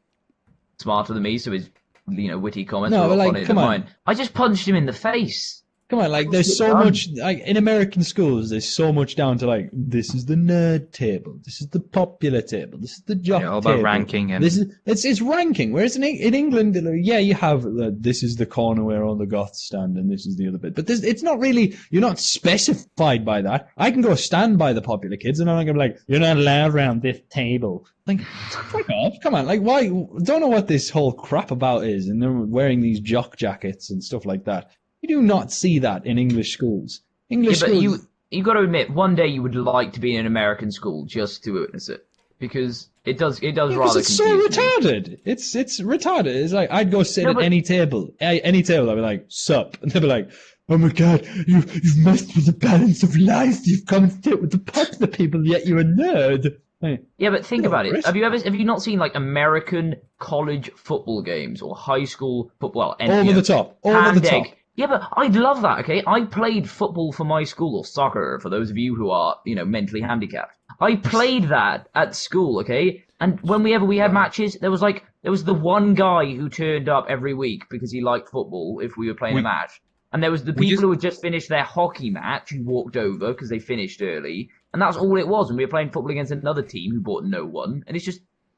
smarter than me. So his witty comments No, were but, more like, funny come than on. mine. I just punched him in the face. Come on, like there's so much like in American schools. There's so much down to like this is the nerd table, this is the popular table, this is the jock Yeah, all about table. ranking and- this is it's ranking. Whereas in England, yeah, you have this is the corner where all the goths stand, and this is the other bit. But it's not really. You're not specified by that. I can go stand by the popular kids, and I'm gonna be like, you're not allowed around this table. Like, fuck off! Come on, like why? Don't know what this whole crap about is, and they're wearing these jock jackets and stuff like that. You do not see that in English schools. English Yeah, but schools. you got to admit, one day you would like to be in an American school just to witness it, because it does Yeah, rather because it's so confuse me. retarded. It's retarded. It's like I'd go sit No, at but- any table. Any table, I'd be like, sup? And they'd be like, oh my God, you've messed with the balance of life. You've come and sit with the popular people, yet you're a nerd. Like, Yeah, but think Yeah, about it. Chris. Have you not seen like American college football games or high school football? over the top. Over hand the top. egg. Yeah, but I'd love that, okay? I played football for my school, or soccer, for those of you who are, mentally handicapped. I played that at school, okay? And whenever we had matches, there was the one guy who turned up every week because he liked football if we were playing a match. And there was the people who had just finished their hockey match who walked over because they finished early. And that's all it was. And we were playing football against another team who brought no one. And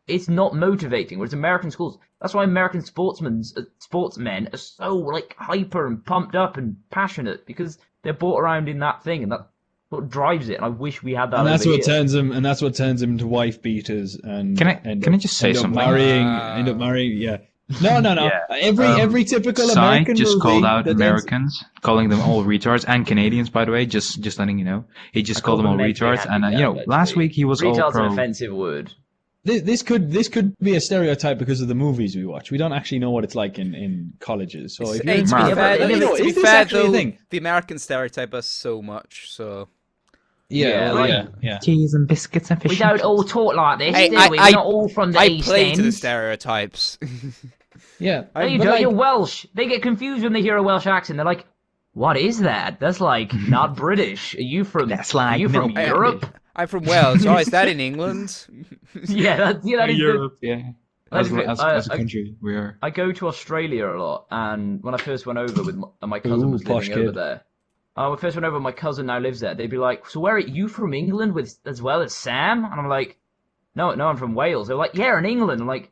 it's not motivating. Whereas American schools, that's why American sportsmen are so like hyper and pumped up and passionate, because they're brought around in that thing, and that's what drives it. And I wish we had that. And that's over what here. turns them. And that's what turns them into wife beaters. And Can I just say end up something? End up marrying. Yeah. No. Yeah. Every typical Sai American just movie called out that ends- Americans, calling them all retards, and Canadians, by the way. Just letting you know, he just called them all mentally retards. And handicapped, last actually. week he was all Retard's an pro. offensive word. This could be a stereotype because of the movies we watch. We don't actually know what it's like in colleges. So if you're Hey, in to be America, fair, you know, to be is this fair actually a though, thing? the American stereotype us so much. So Yeah, Yeah, yeah. Cheese and biscuits and fish. We don't all talk like this, Hey, do I- we? I- We're not all from the I East play End. to the stereotypes. Yeah. No, you but don't. like- You're Welsh. They get confused when they hear a Welsh accent. They're like, "What is that? That's like not British. Are you from? That's like are you from milk. Europe? I'm from Wales. Oh, is that in England? yeah, that is Europe, yeah. That As, is- as a country, we are. I go to Australia a lot, and when I first went over with my cousin Ooh, was posh living over kid. there. When I first went over, my cousin now lives there. They'd be like, "So where are you from? England with as well as Sam?" And I'm like, "No, I'm from Wales." They're like, "Yeah, in England." I'm like,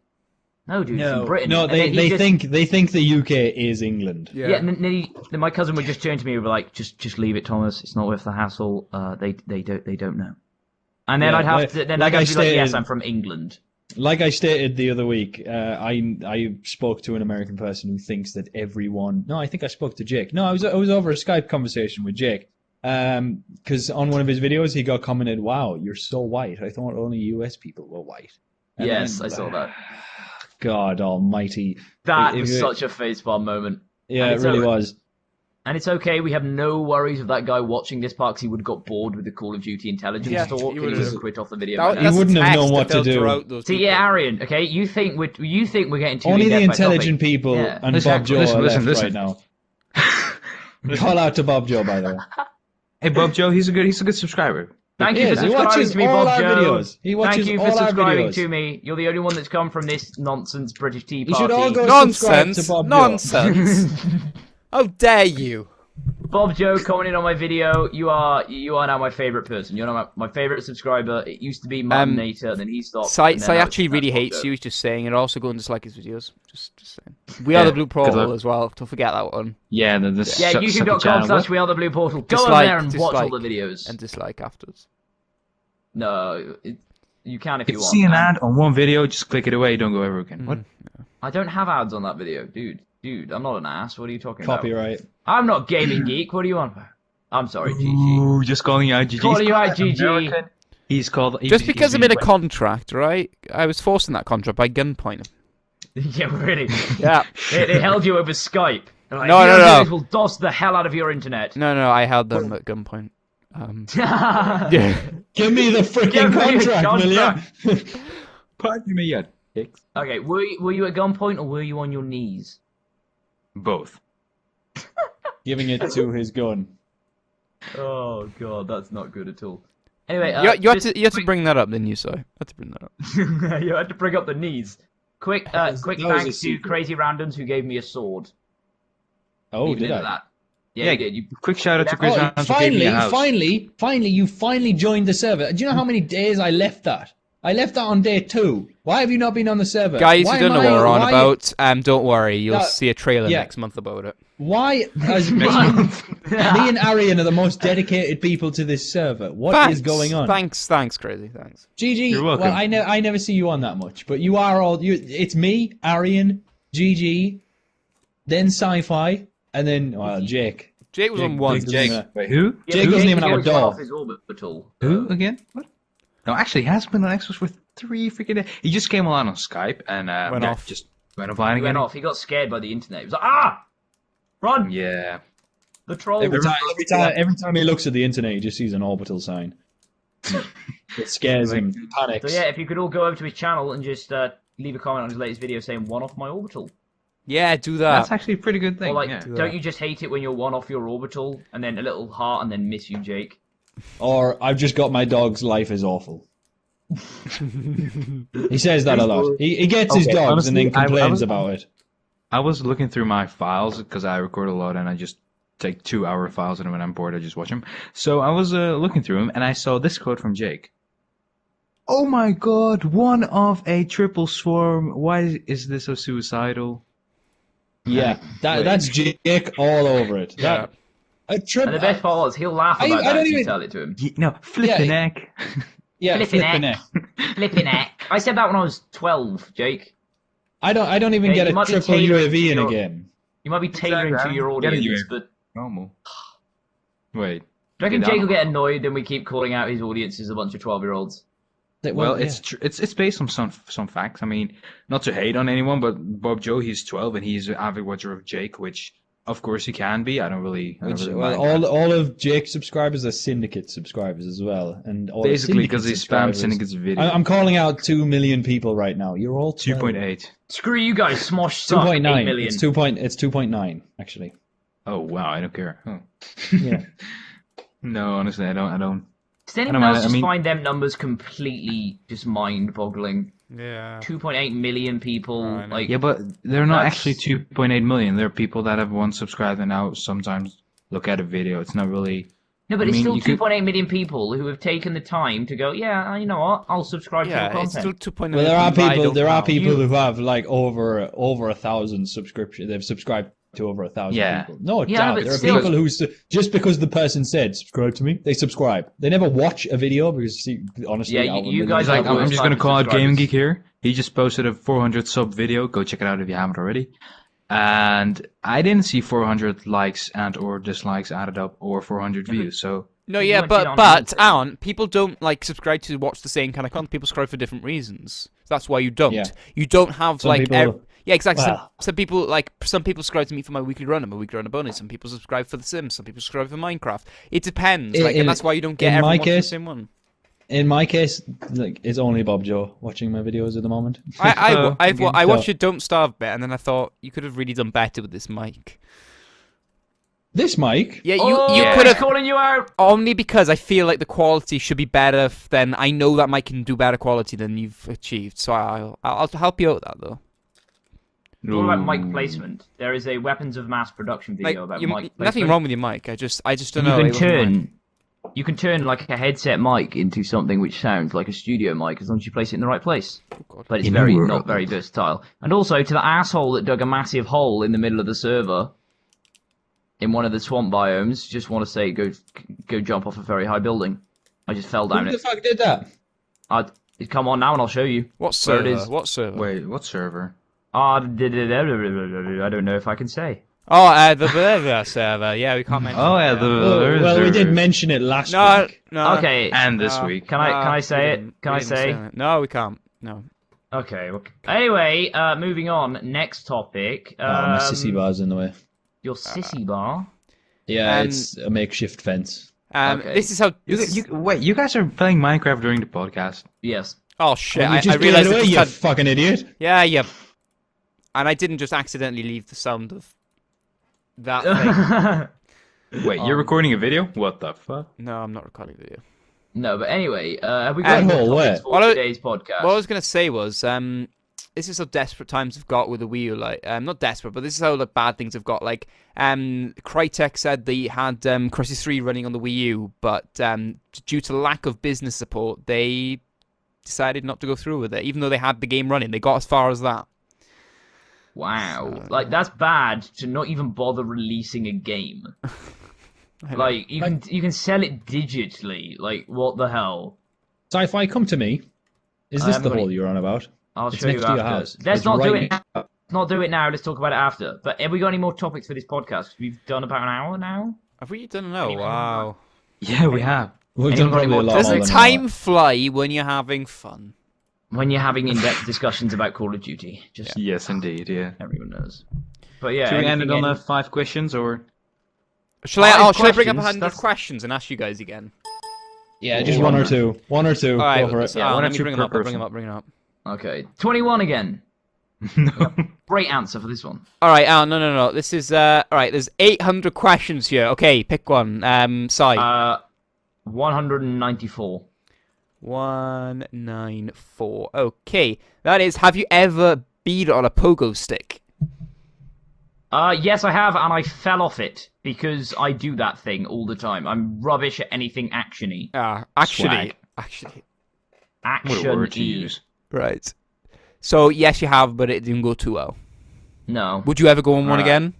"No, dude, it's from Britain." No, And then he they think the UK is England. Yeah, and then my cousin would just turn to me and be like, "Just leave it, Thomas. It's not worth the hassle. They don't know." And then Yeah, I'd have like- to then like I'd I have to be like, "Yes, stated- I'm from England." Like I stated the other week, I spoke to an American person who thinks that everyone. No, I think I spoke to Jake. No, I was over a Skype conversation with Jake. Because on one of his videos he got commented, "Wow, you're so white. I thought only US people were white." And Yes, then- I saw that. God Almighty. That If was you- such a facepalm moment. Yeah, And it it's really over. was. And it's okay, we have no worries of that guy watching this part because he would have got bored with the Call of Duty intelligence Yeah, talk he and he would would have. have quit off the video. That, by now. that's He wouldn't a have text known what that to filter do. out those See, people. yeah, Arian, okay, you think we're getting too Only the in-depth by intelligent topic. people Yeah. and Listen, Bob Joe listen, are listen, left listen. right now. Call out to Bob Joe, by the way. Hey, Bob Joe, he's a good subscriber. Thank He you is. for He subscribing watches to me, all Bob our Joe. videos. He watches Thank you for all our subscribing videos. to me. You're the only one that's come from this nonsense British Tea You Party. should all go subscribe Nonsense! to Bob Joe. Nonsense! How dare you? Bob Joe commented on my video. You are now my favorite person. You're now my favorite subscriber. It used to be Nater, then he stopped. Sai and then now actually it's really Bob hates Joe. you. He's just saying it. Also, go and dislike his videos. Just saying. We are the Blue Portal as well. Don't forget that one. Yeah, the Yeah, youtube.com/wearetheblue portal. Go over there and watch all the videos. And dislike afterwards. No, you can if you If you want. see an man. ad on one video, just click it away. Don't go ever again. What? I don't have ads on that video, dude. I'm not an ass. What are you talking about? Copyright. I'm not gaming geek. What do you want? I'm sorry, GG. Ooh, just calling you out, GG. Calling you out, GG. American. He's called. Just because I'm in a contract, right? I was forced in that contract by gunpoint. Yeah, really. Yeah. They held you over Skype. They're like, No, "If you no, don't do no. this, We'll DOS the hell out of your internet. No, I held them at gunpoint. Yeah. Yeah. Give me the freaking Give me a contract, will ya? Pardon me, yet. Okay, were you at gunpoint or were you on your knees? Both. Giving it to his gun. Oh god, that's not good at all. Anyway, You had to bring that up, didn't you? So, had to bring that up. you had to bring up the knees. Quick that was a thanks to secret. Crazy Randoms who gave me a sword. Oh, Even did into I? That. Yeah, you did. You Quick shout out to Chris Oh, Adams who gave me a house. finally, you finally joined the server. Do you know how many days I left that? I left that on day 2. Why have you not been on the server? Guys, Why you don't know am what I- we're on why- about. Don't worry, you'll Yeah. see a trailer Yeah. next month about it. Why, as me and Arian are the most dedicated people to this server. What is going on? Thanks, Crazy, thanks. GG. You're welcome. Well, I never see you on that much, but you are all. It's me, Arian, GG, then Sci-Fi, and then Jake. Jake was on one. Jake. Wait, who? Yeah, Jake but doesn't even he have a always went dog. off his orbital. Who again? What? No, actually, he has been on Xbox for 3 freaking days. He just came on Skype and Went off. just went offline He again. went off. He got scared by the internet. He was like, ah! Run! Yeah. The troll. Every time he looks at the internet, he just sees an orbital sign. It scares him. He panics. So yeah, if you could all go over to his channel and just leave a comment on his latest video saying one off my orbital. Yeah, do That's that. actually a pretty good thing. Or like, yeah. don't you just hate it when you're one off your orbital and then a little heart and then miss you, Jake? Or I've just got my dog's life is awful. He says that a lot. He gets his Okay, dogs and then honestly, I complains was- about it. I was looking through my files because I record a lot and I just take 2-hour files and when I'm bored I just watch them. So I was looking through them and I saw this quote from Jake. Oh my god, one of a triple swarm. Why is this so suicidal? Yeah, that's Jake all over it. Yeah. A trip. And the best part was he'll laugh I about that don't if you even- tell it to him. No, flip Yeah, the he- neck. Yeah, Flipping flipping it. it. Flipping it. I said that when I was 12, Jake. I don't even Yeah, get you a might be triple tailoring UAV to in a your- game. You might be tailoring Exactly. to your Get a audience, UAV. but Normal. Wait. do you reckon Get Jake down. will get annoyed then we keep calling out his audience as a bunch of 12-year-olds? Well, it's based on some facts. I mean, not to hate on anyone, but Bob Joe, he's 12 and he's an avid watcher of Jake, which of course he can be. I don't really mind that. all of Jake's subscribers are Syndicate subscribers as well, and all the Basically, Syndicate because he spammed subscribers- Syndicate's video. I'm calling out 2 million people right now. You're all 12. 2.8. Screw you guys, Smosh suck. 8 2.9. million. It's 2.9 actually. Oh wow, I don't care. Oh. Yeah. No, honestly, I don't. Does anyone I don't else mind, I just mean- find them numbers completely just mind-boggling? Yeah. 2.8 million people, I know. like Yeah, but they're not That's- actually 2.8 million. There are people that have once subscribed and now sometimes look at a video. It's not really. no, but I it's mean, still you could- 2.8 million people who have taken the time to go, yeah, you know what, I'll subscribe to your Yeah, it's content. still 2.9. Well, there are but I people. don't There are count. people You- who have like over 1,000 subscriptions. They've subscribed to over 1,000 Yeah. people. No Yeah, doubt, but there are still- people who just because the person said subscribe to me, they subscribe. They never watch a video because honestly, Yeah, out of you millions guys of are Like, people- I'm worst just gonna type of call out Game subscribers. Geek here. He just posted a 400 sub video. Go check it out if you haven't already. And I didn't see 400 likes and or dislikes added up or 400 views. So No, You yeah, went to it on but Wednesday. Alan, people don't like subscribe to watch the same kind of content. People subscribe for different reasons. That's why you don't. Yeah. You don't have Some like people- yeah, exactly. well- Some people subscribe to me for my weekly run and my weekly run bonus. Some people subscribe for The Sims. Some people subscribe for Minecraft. It depends, like, and that's why you don't get in everyone my watching the case- same one. In my case, like it's only Bob Joe watching my videos at the moment. I watched your Don't Starve bit, and then I thought you could have really done better with this mic. This mic. Yeah, Oh, you Yeah. could he's have. calling you out! Only because I feel like the quality should be better than I know that mic can do better quality than you've achieved. So I'll help you out with that though. All about mic Ooh. placement. There is a weapons of mass production Like, video about you, mic placement. nothing wrong with your mic. I just don't You know. can it wasn't mine. turn. You can turn like a headset mic into something which sounds like a studio mic as long as you place it in the right place. Oh, God. But it's In very the world. not very versatile. And also to the asshole that dug a massive hole in the middle of the server in one of the swamp biomes, just want to say go jump off a very high building. I just fell down Who the it. fuck did that? Come on now and I'll show you. What There it server? is. What server? Wait, what server? I don't know if I can say. Oh, the server. Yeah, we can't mention. Oh it, yeah, the Well, we did server. mention it last No, week. no. Okay. And this no, week. Can I no, say we it? didn't. Can We I didn't say? it. No, we can't. No. Okay. Anyway, moving on. Next topic. My sissy bar's in the way. Your sissy bar. Yeah, Um, it's a makeshift fence. Okay. This is how. Wait, you guys are playing Minecraft during the podcast? Yes. Oh shit! Well, you I just realized gave it it away, just you had. fucking idiot. Yeah, yeah. And I didn't just accidentally leave the sound of that thing. Wait, you're recording a video? What the fuck? No, I'm not recording video. No, but anyway, have we That got any whole more way. topics for What I- today's podcast? What I was gonna say was, this is how desperate times have got with the Wii U. Like, not desperate, but this is how like bad things have got. Like, Crytek said they had Crisis 3 running on the Wii U, but due to lack of business support, they decided not to go through with it, even though they had the game running. They got as far as that. Wow, like that's bad to not even bother releasing a game. Like you can sell it digitally. Like what the hell? Sci-fi, come to me. Is this I'm the gonna- hole you're on about? I'll It's show you next to your after. house. Let's It's not do right it. next- Let's not do it now. Let's talk about it after. But have we got any more topics for this podcast? We've done about an hour now. Have we done? No, Anyone? wow. Yeah, we have. We've Anyone done got any probably a more lot topics? more Doesn't than time fly when you're having fun? When you're having in-depth discussions about Call of Duty, just Yes, indeed, yeah. everyone knows. But yeah, Should we end it anything on any- 5 questions, or? Shall I? Five Shall I bring up questions? 100 That's- questions and ask you guys again? Yeah, just Or one or one. two. One or two. All right, Go for it. so, Yeah, one or let me two bring per them up. I'll bring person. them up. Bring them up. Okay, 21 again. No. Great answer for this one. All right. No. This is all right. There's 800 questions here. Okay, pick one. Sai. 194. 194. Okay, that is. Have you ever been on a pogo stick? Yes, I have, and I fell off it because I do that thing all the time. I'm rubbish at anything actiony. Actually, Swag. Action. What a word to use. right. So yes, you have, but it didn't go too well. No. Would you ever go on one Alright. again?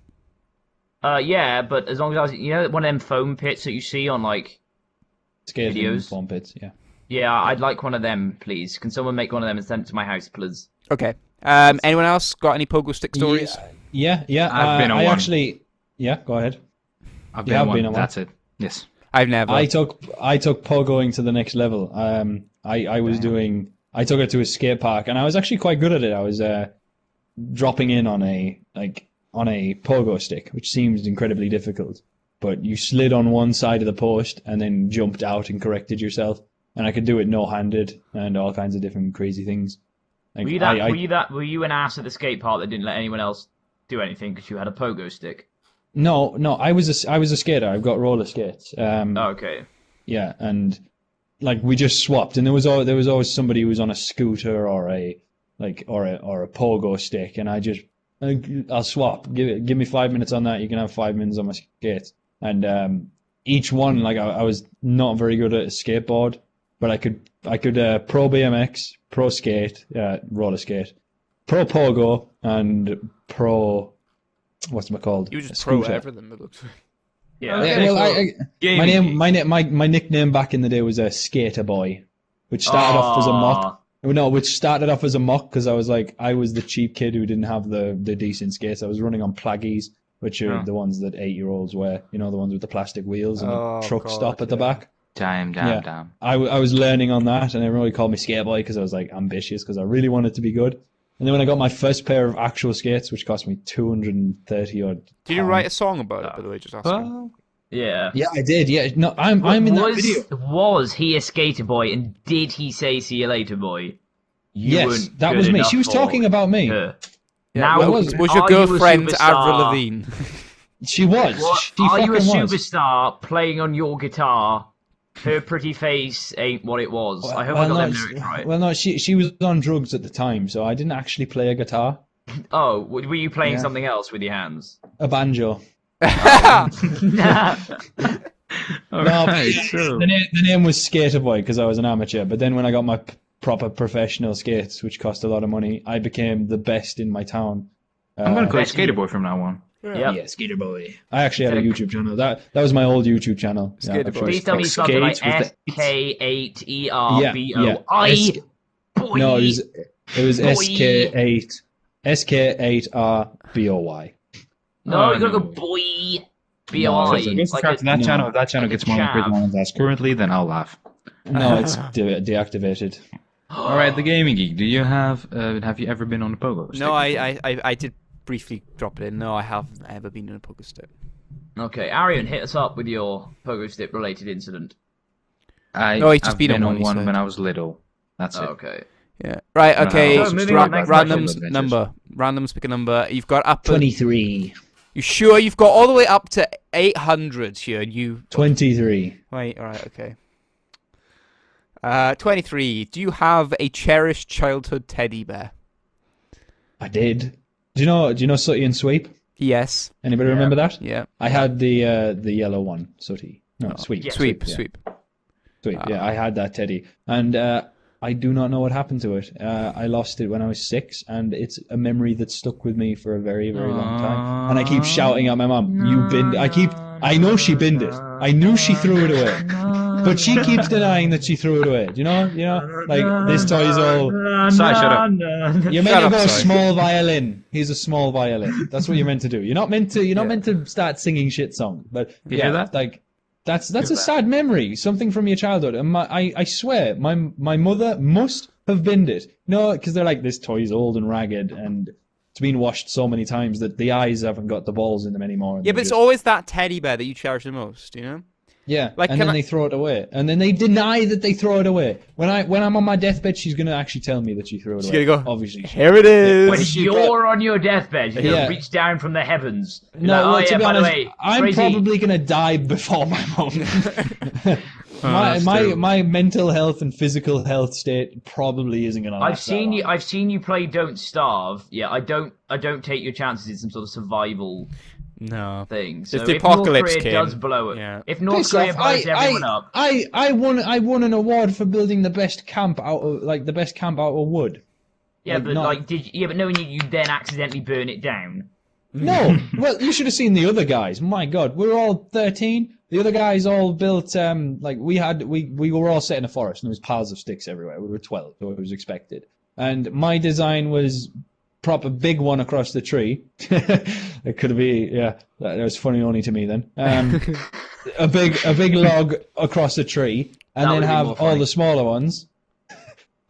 Yeah, but as long as I was, one of them foam pits that you see on like, Skating Videos. foam pits, yeah. yeah, I'd like one of them, please. Can someone make one of them and send it to my house, please? Okay. Anyone else got any pogo stick stories? Yeah. I've been on I one. actually. Yeah, go ahead. I've You have been been one. on one. That's it. Yes. I've never. I took pogoing to the next level. I was doing. I took it to a skate park, and I was actually quite good at it. I was dropping in on a pogo stick, which seems incredibly difficult. But you slid on one side of the post and then jumped out and corrected yourself. And I could do it no-handed and all kinds of different crazy things. Like, Were you an ass at the skate park that didn't let anyone else do anything because you had a pogo stick? No, I was a skater. I've got roller skates. Okay. Yeah, and like we just swapped, and there was always somebody who was on a scooter or a pogo stick, and I'll swap. Give me 5 minutes on that. You can have 5 minutes on my skates. And each one, like I was not very good at a skateboard, but I could pro BMX, pro skate, roller skate, pro pogo, and pro what's it called? You just A pro scooter. everything. It looks. Yeah. Okay, Well, Gaming. my nickname back in the day was a Skater Boy, which started off as a mock. No, which started off as a mock because I was the cheap kid who didn't have the decent skates. I was running on plaggies, which are Oh. the ones that 8-year-olds wear. You know, the ones with the plastic wheels and Oh, the truck God, stop at the yeah. back. Damn. Yeah. I was learning on that, and everybody called me Skater Boy because I was like ambitious because I really wanted to be good. And then when I got my first pair of actual skates, which cost me 230 odd. Did you pounds. write a song about it? By the way, just asking. Well, Yeah. Yeah, I did. Yeah, no, I'm in that video. Was he a skater boy, and did he say "see you later, boy"? You Yes, weren't that good was me. enough She was for talking about me. her. Yeah, Now, well, was your are you a girlfriend superstar? Avril Lavigne? She was. What? She Are you a fucking was. superstar playing on your guitar? Her pretty face ain't what it was. I hope I got them lyrics right. Well, no, she was on drugs at the time, so I didn't actually play a guitar. Oh, were you playing Yeah. something else with your hands? A banjo. Nah. Alright, the, so the name was Skater Boy because I was an amateur. But then when I got my proper professional skates, which cost a lot of money, I became the best in my town. I'm gonna call you That's Skater you. Boy from now on. Yep. Yeah, Skater Boy. I actually had a YouTube channel. That was my old YouTube channel. Skater Boy. Please tell me something like Skates with SK8ERBOI. Boy. No, it was Boy. SK8RBOY. No, you gotta go no. boy. No, B-O-I. so Go subscribe to that no. channel. If that channel gets more than Chav. Chris Rannums has currently, then I'll laugh. No, it's deactivated. Alright, the Gaming Geek. Do you have you ever been on a pogo stick? No, I did briefly drop it in. No, I haven't ever been in a poker stick. Okay, Arian, hit us up with your pogo stick related incident. No, he's just I've been on one, he one said. when I was little. That's it. Okay. Yeah. Right. No, Okay. no, moving on, next Random's question. number. Random's pick a number. You've got up. 23. You sure you've got all the way up to 800 here? And you 23. wait. All right. Okay. 23. Do you have a cherished childhood teddy bear? I did. Do you know Sooty and Sweep? Yes. Anybody remember that? Yeah. I had the yellow one, Sooty. No, Sweep. yeah. Sweep. Yeah. Sweep. Sweep. Yeah, I had that teddy, and I do not know what happened to it. I lost it when I was 6, and it's a memory that stuck with me for a very, very long time. And I keep shouting at my mum, "You binned it." I know she binned it. I knew she threw it away, but she keeps denying that she threw it away. Do you know, like this toy's all. Sorry, shut up. You're meant Shut to up, go sorry. small violin. He's a small violin. That's what you're meant to do. You're not meant to start singing shit songs. But You yeah, hear that? like that's a sad memory, something from your childhood. And I swear, my mother must have binned it. No, because they're like, this toy's old and ragged and it's been washed so many times that the eyes haven't got the balls in them anymore. Yeah, but it's always that teddy bear that you cherish the most. You know. Yeah, Like, and can then I- they throw it away, and then they deny that they throw it away. When I'm on my deathbed, she's gonna actually tell me that she threw it She's away. gonna go, Obviously, Here it is. When you're on your deathbed, you're Yeah. gonna reach down from the heavens. Be no, like, well, oh to yeah, be by the honest, way, I'm crazy. probably gonna die before my mom. that's true. my mental health and physical health state probably isn't gonna. I've last that seen you. long. I've seen you play Don't Starve. Yeah, I don't take your chances in some sort of survival No. thing. So the if North apocalypse Korea came, does blow it, yeah. if North Piss Korea off. blows everyone up, I won an award for building the best camp out of wood. yeah, like, but not- but knowing you then accidentally burn it down. No, well, you should have seen the other guys. My God, we were all 13. The other guys all built we were all set in a forest and there was piles of sticks everywhere. We were 12, so it was expected. And my design was proper big one across the tree. It could be that was funny only to me then. A big log across the tree, and That then would be have more all funny. the smaller ones.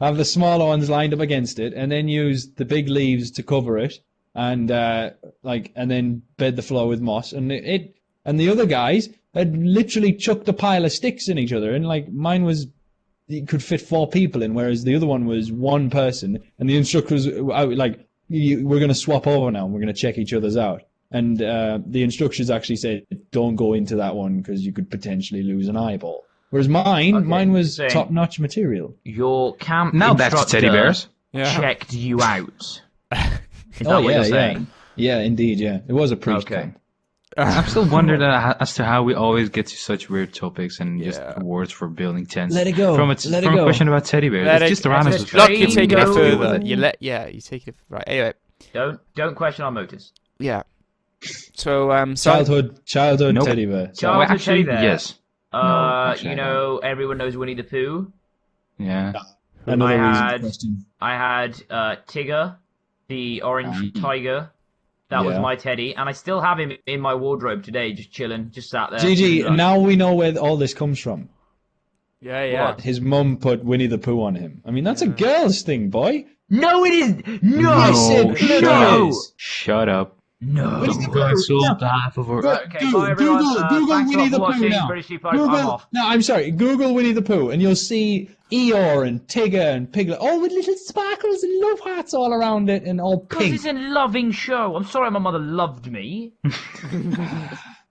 Have the smaller ones lined up against it, and then use the big leaves to cover it. And and then bed the floor with moss, and the other guys had literally chucked a pile of sticks in each other, and like mine was, it could fit 4 people in, whereas the other one was 1 person, and the instructors out like, we're going to swap over now, and we're going to check each other's out, and the instructors actually said, don't go into that one because you could potentially lose an eyeball. Whereas mine was so- top-notch material. Your camp Now back to instructor teddy bears. Yeah. checked you out. Is that what you're saying? Yeah, indeed, yeah. It was a priest Okay. camp. I'm still wondering as to how we always get to such weird topics and just Yeah. awards for building tents. Let it go. From Let it a go. question about teddy bears. Let It's it- just the randoms. Let's Look, you're Train taking it go. further. You take it right. Anyway, Don't question our motives. yeah. So Childhood Nope. teddy bear. Child- Well, to actually, teddy bear. yes. You know, everyone knows Winnie the Pooh. Yeah. Another I reason had- question. I had Tigger, the orange tiger. That was Yeah. my teddy, and I still have him in my wardrobe today, just chilling, just sat there. GG, Like, now we know where all this comes from. yeah. What? His mum put Winnie the Pooh on him. I mean, that's a girl's thing, boy. No, it is no. I said shut no. up. Shut up. No. half of our... Right, okay, bye everyone. Google Thanks a lot Winnie for the Pooh watching. now. British Tea Party, I'm off. No, I'm sorry. Google Winnie the Pooh, and you'll see Eeyore and Tigger and Piglet, all with little sparkles and love hearts all around it, and all Because pink. it's a loving show. I'm sorry my mother loved me.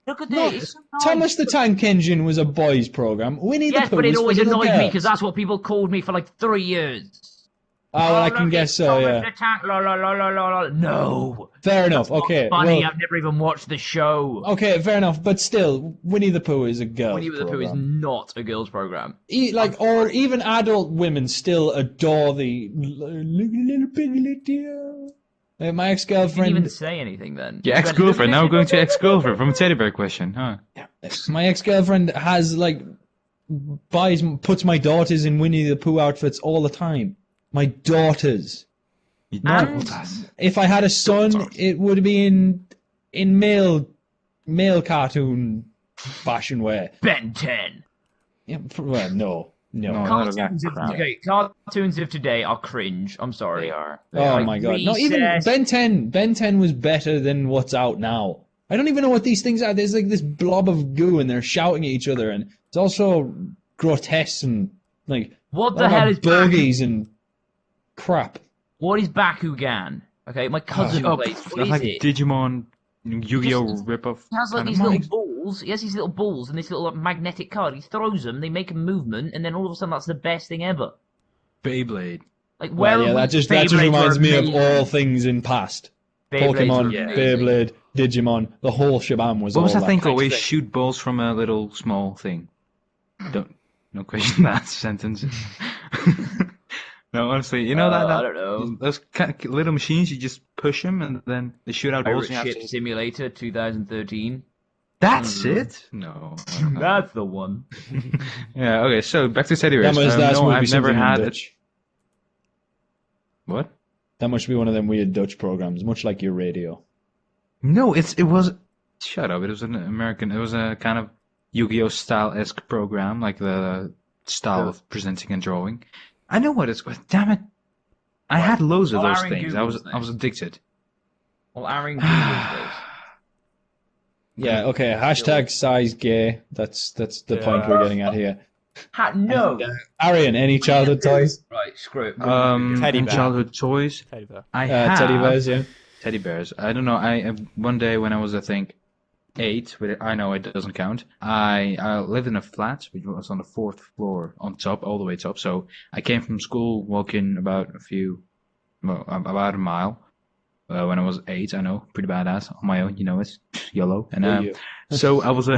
Look at No, this. It's so nice. Thomas the Tank Engine was a boys' program. Winnie Yes, the Pooh but it was always for little annoyed me girls. because that's what people called me for like 3 years. Oh, well, I look, can guess it's so, Thomas yeah. the Tank. La, la, la, la, la, la. No. Fair enough. Okay. Funny, Well, I've never even watched the show. okay, fair enough. But still, Winnie the Pooh is a girl. Winnie the Pooh is not a girls' program. Or even adult women still adore the little piglet dear. My Didn't ex-girlfriend. even say anything then. Your ex-girlfriend. Now we're going to ex-girlfriend from a teddy bear question, huh? My ex-girlfriend has puts my daughters in Winnie the Pooh outfits all the time. My daughters. You No. know that. If I had a son, it would be in male cartoon fashion wear. Ben 10. Yeah, well, no. No. Cartoons of, crap. okay, cartoons of today are cringe. I'm sorry. They are. Oh Like my god. No, even Recess. Ben 10. Ben 10 was better than what's out now. I don't even know what these things are. There's like this blob of goo and they're shouting at each other and it's also grotesque and like What all the hell about is bogies and crap. What is Bakugan? Okay, my cousin Oh, plays. that's What is like it? Digimon, Yu-Gi-Oh ripoff. He has like kind these of little mind. balls. He has these little balls and this little magnetic card. He throws them, they make a movement, and then all of a sudden that's the best thing ever. Beyblade. Like where Well, yeah, are that we? just Beyblades reminds were me of amazing. all things in past. Beyblades Pokemon, were yeah. amazing. Beyblade, Digimon, the whole shabam was What was all that thing called? Where you Extra. shoot balls from a little small thing? Don't question that sentence. No, honestly, you know I don't know. those kind of little machines. You just push them and then they shoot out balls. Pirate and you have Ship to- Simulator 2013. That's it? No. I don't know. That's the one. Yeah. Okay. So back to teddy That bears. must, that no, must be I've never something in had it. Dutch. What? That must be one of them weird Dutch programs, much like your radio. No, it was. Shut up! It was an American. It was a kind of Yu-Gi-Oh style-esque program, like the style of presenting and drawing. I know what it's. Damn it! I had loads of Well, those Aaron things. Googles I was addicted. Well, Aaron Googles Yeah, okay. Hashtag size gay. That's the point we're getting at here. those. No! Arian, any childhood toys? Right, screw it. Teddy From bear. childhood toys. Teddy bear. I have Teddy bears, yeah. teddy bears. I don't know. I one day when I was, I think, 8, but I know it doesn't count. I lived in a flat which was on the 4th floor, on top, all the way top. So I came from school walking about about a mile. When I was 8, I know, pretty badass on my own, you know it, YOLO. And so I was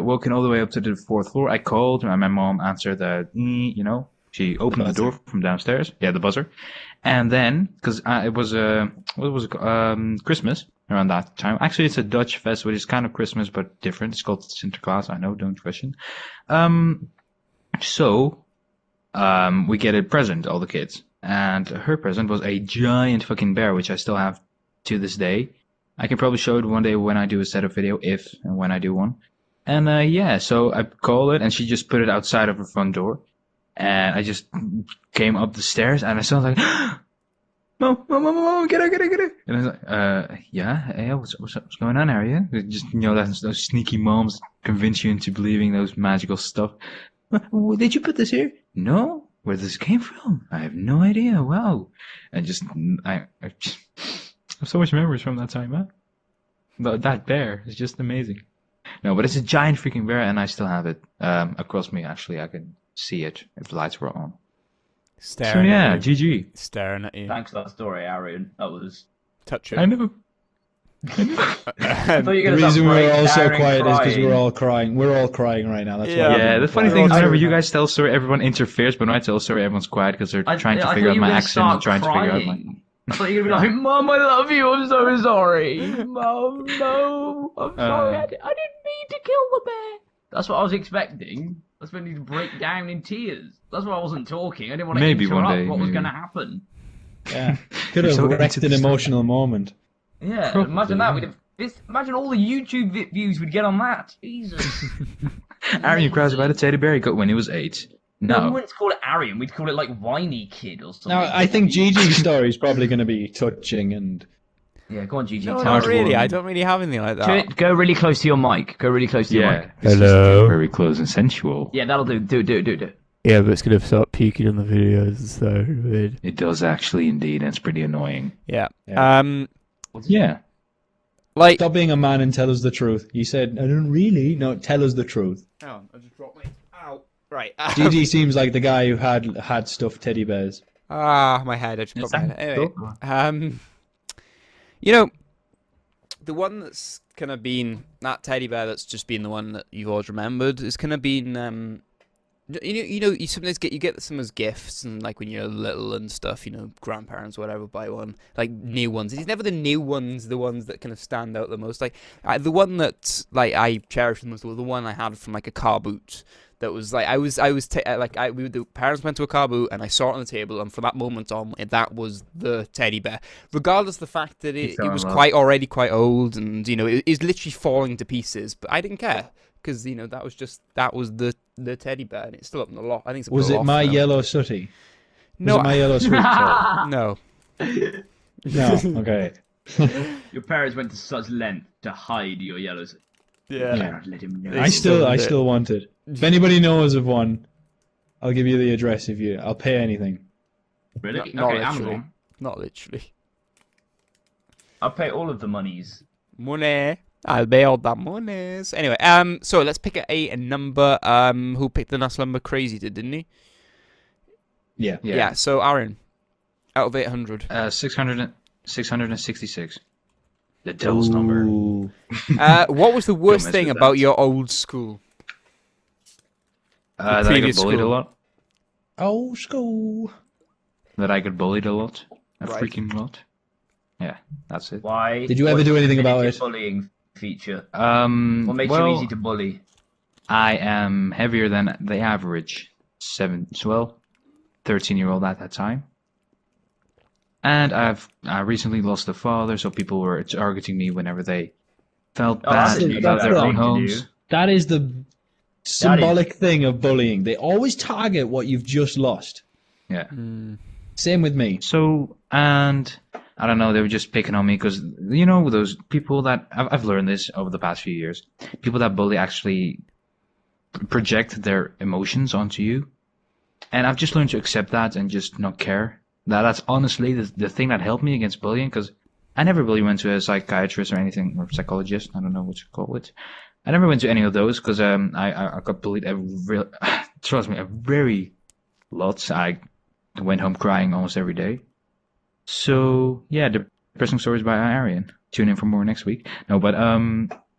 walking all the way up to the 4th floor. I called, and my mom answered the, you know, she opened the door from downstairs. Yeah, the buzzer. And then, because it was what was it? Christmas around that time. Actually, it's a Dutch fest, which is kind of Christmas but different. It's called Sinterklaas. I know, don't question. So we get a present, all the kids, and her present was a giant fucking bear, which I still have to this day. I can probably show it one day when I do a setup video, if and when I do one. And yeah, so I called it, and she just put it outside of her front door. And I just came up the stairs, and I saw like, Mom, get her. And I was like, yeah, what's going on, Arya? Just, you know, those sneaky moms convince you into believing those magical stuff. Did you put this here? No. Where this came from? I have no idea. Wow. And just, I just have so much memories from that time, man. But that bear is just amazing. No, but it's a giant freaking bear, and I still have it across me. Actually, I can see it if the lights were on. So Staring yeah, at you. GG. Staring at you. Thanks for that story, Arian. That was. Touch I it. never. I thought you The were gonna reason start we're all so breakdowning quiet is because crying. we're all crying. We're all crying right now. That's Yeah. why. Yeah, the funny We're thing is, all whenever crying. you guys tell a story, everyone interferes, but when I tell a story, everyone's quiet because they're trying to I figure thought out you were my gonna accent and start trying to figure out my. crying. I thought you were gonna be like, Mom, I love you. I'm so sorry. Mom, no, I'm sorry. I didn't mean to kill the bear. That's what I was expecting. That's when he'd break down in tears. That's why I wasn't talking. I didn't want to Maybe interrupt one day, what was maybe. going to happen. Yeah. Could have So wrecked into an the story. emotional moment. Yeah, Probably, imagine that. yeah. We'd have imagine all the YouTube views we'd get on that. Jesus. Aaron, you cries about a teddy bear he got when he was 8. We No. wouldn't call it Arian. We'd call it like Whiny Kid or something. Now, I think Gigi's story is probably going to be touching and. Yeah, go on, Gigi. No, tell not us. really. I don't really have anything like that. Go really close to your mic. Go really close to your Yeah. mic. This is Hello. very close and sensual. Yeah, that'll do. Do it. Yeah, but it's gonna start peeking on the videos, so weird. It does actually, indeed, and it's pretty annoying. Yeah. Yeah. Yeah. Like. Stop being a man and tell us the truth. He said, I don't really. No, tell us the truth. Oh, I just dropped my. Ow. Right. GG seems like the guy who had stuffed teddy bears. My head. I just got my head. Anyway, the one that's kind of been that teddy bear that's just been the one that you've always remembered is kind of been you sometimes get some as gifts, and like when you're little and stuff, grandparents or whatever buy one, like new ones. It's never the new ones, the ones that kind of stand out the most. Like the one that like I cherish the most was the one I had from like a car boot. That was like the parents went to a car boot and I saw it on the table, and from that moment on, that was the teddy bear. Regardless of the fact that it was already quite old, and it is literally falling to pieces, but I didn't care because that was the teddy bear, and it's still up in the loft. I think it's Was it my yellow sooty? No, was it my yellow sooty? No. No. Okay. Your parents went to such length to hide your yellows. Yeah. Let him know. I still want it. If anybody knows of one, I'll give you the address I'll pay anything. Really? Not Okay, literally. Amazon. Not literally. I'll pay all of the monies. Money. I'll pay all the monies. Anyway, so let's pick a number. Who picked the last number? Crazy did, didn't he? Yeah. Yeah. So Aaron, out of 800. 666. The devil's number. Ooh. What was the worst mess thing with about that. your old school? That I got previous bullied a school. lot. Oh, school. That I got bullied a lot. A Right. freaking lot. Yeah, that's it. Why? Did you ever do anything about it? Bullying feature. What What makes you easy to bully? I am heavier than the average 13-year-old at that time. And I recently lost a father, so people were targeting me whenever they felt that's bad a- about that's their a own thing to homes. do. That is the symbolic thing of bullying. They always target what you've just lost. Yeah. Same with me. So, and I don't know, they were just picking on me because, those people that, I've learned this over the past few years, people that bully actually project their emotions onto you. And I've just learned to accept that and just not care. That's honestly the thing that helped me against bullying, because I never really went to a psychiatrist or anything, or psychologist, I don't know what you call it. I never went to any of those because I got bullied trust me, a very lot. I went home crying almost every day. So yeah, depressing stories by Arian. Tune in for more next week. No, but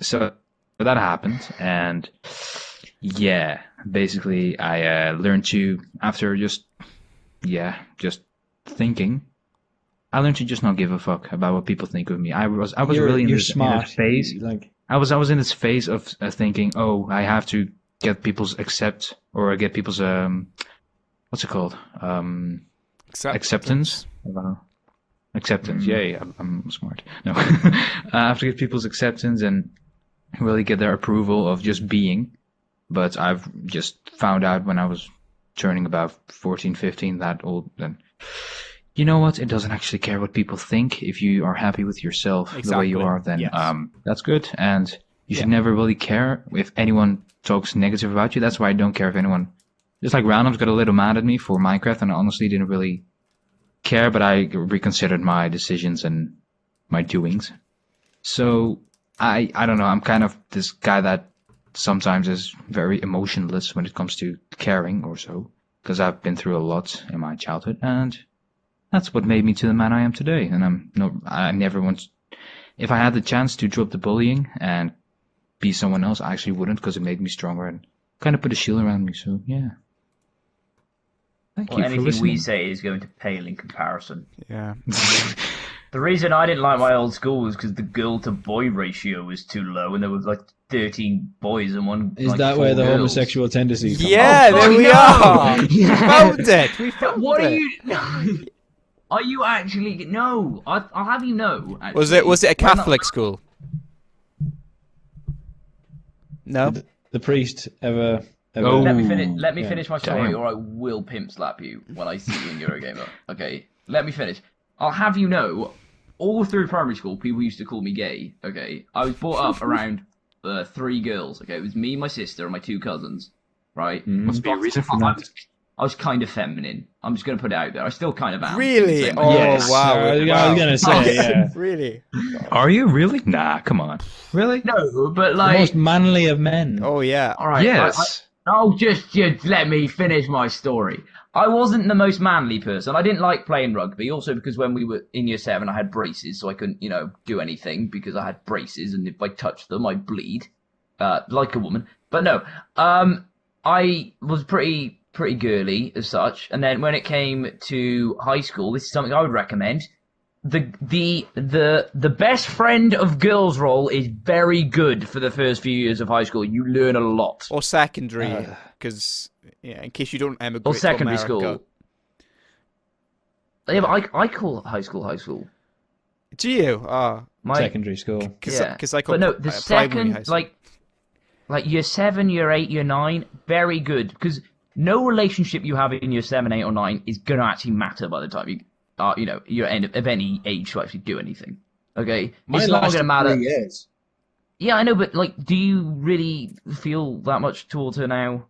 so that happened, and yeah, basically I learned to, after just thinking, I learned to just not give a fuck about what people think of me. I was really in you're this smart. phase. Like, I was in this phase of thinking, oh, I have to get people's what's it called? Acceptance. I don't know. Acceptance. Yay, I'm smart. No, I have to get people's acceptance and really get their approval of just being. But I've just found out when I was turning about 14, 15, that old, then you know what? It doesn't actually care what people think. If you are happy with yourself the way you Exactly. are, then Yes. that's good. And you should never really care if anyone talks negative about you. That's why I don't care if anyone. Just like Randoms got a little mad at me for Minecraft, and I honestly didn't really care, but I reconsidered my decisions and my doings. So I don't know. I'm kind of this guy that sometimes is very emotionless when it comes to caring or so, because I've been through a lot in my childhood, and that's what made me to the man I am today. And I never want. If I had the chance to drop the bullying and be someone else, I actually wouldn't, because it made me stronger and kind of put a shield around me. So yeah. Thank Well, you for anything listening. we say is going to pale in comparison. Yeah. The reason I didn't like my old school was because the girl to boy ratio was too low, and there was like 13 boys and one. is like, that 4 where the girls. homosexual tendencies come Yeah, Oh, there fuck we no! are. We Yeah. found it. We found What it. are you? Are you actually? No, I'll have you know. Actually, Was it a we're not- Catholic school? No. from? The priest ever Oh. Let me finish. Let me Yeah. finish my story, Damn. or I will pimp slap you when I see you in Eurogamer. Okay, let me finish. I'll have you know, all through primary school, people used to call me gay. Okay, I was brought up around 3 girls. Okay, it was me, my sister, and my 2 cousins. Right? Must be a reason for that. I was kind of feminine. I'm just gonna put it out there. I still kind of am. Really? Same Oh, way. Yes. wow. I was Wow. gonna say, yeah. Really? Are you really? Nah, come on. Really? No, but The like, most manly of men. Oh, yeah. all right. Yes. Oh, just let me finish my story. I wasn't the most manly person. I didn't like playing rugby, also because when we were in year 7, I had braces, so I couldn't, do anything because I had braces, and if I touched them, I'd bleed, like a woman. But no, I was pretty girly as such. And then when it came to high school, this is something I would recommend. The best friend of girls role is very good for the first few years of high school. You learn a lot. Or secondary, because in case you don't emigrate Or to secondary America. school. Yeah, but I call high school. Do you? Secondary school. Because I call But no, the primary high second, school. like year 7, year 8, year 9, very good. Because no relationship you have in year 7, 8, or 9 is going to actually matter by the time you're end of any age to actually do anything. Okay? It's not going to matter. 3 years. Yeah, I know, but, do you really feel that much towards her now?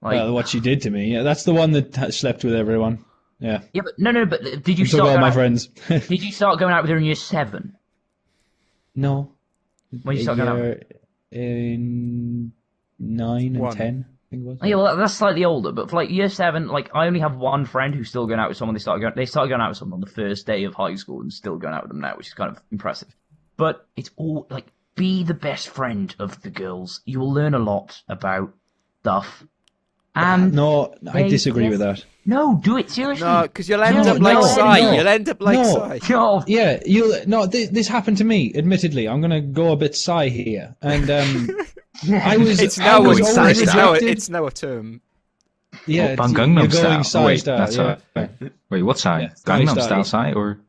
Well, what she did to me. Yeah, that's the one that slept with everyone. Yeah. Yeah, but no, but did you Took start all going my out, friends. Did you start going out with her in year 7? No. When you start going out? In 9 and 1. 10, I think it was. Oh, yeah, well, that's slightly older, but for year 7, I only have one friend who's still going out with someone. They started going out with someone on the first day of high school and still going out with them now, which is kind of impressive. But it's all be the best friend of the girls. You will learn a lot about stuff. And No, I they- disagree with that. no, do it seriously. No, because you'll end No, up like no, Sai. no. You'll end up like No. Sai. No. Yeah, this happened to me, admittedly. I'm going to go a bit sigh here. And I was It's I now was a, always it's now a, rejected. it's now a term. Yeah, Oppa it's- Gangnam you're Style. going Psy Wait, style. that's Yeah. Wait, what side? Yeah, Psy Gangnam style. Style side or?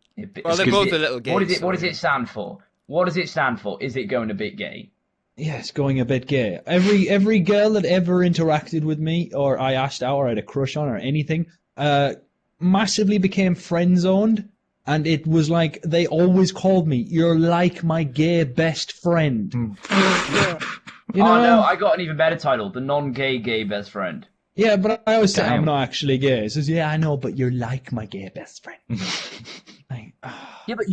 Well, they're both a little gay. What does so- it stand for? What does it stand for? Is it going a bit gay? Yeah, it's going a bit gay. Every girl that ever interacted with me, or I asked out, or I had a crush on, or anything, massively became friend zoned, and it was like they always called me, "You're like my gay best friend." You know? Oh no, I got an even better title: the non-gay gay best friend. Yeah, but I always say Damn. I'm not actually gay. It says, "Yeah, I know, but you're like my gay best friend." Like, Yeah, but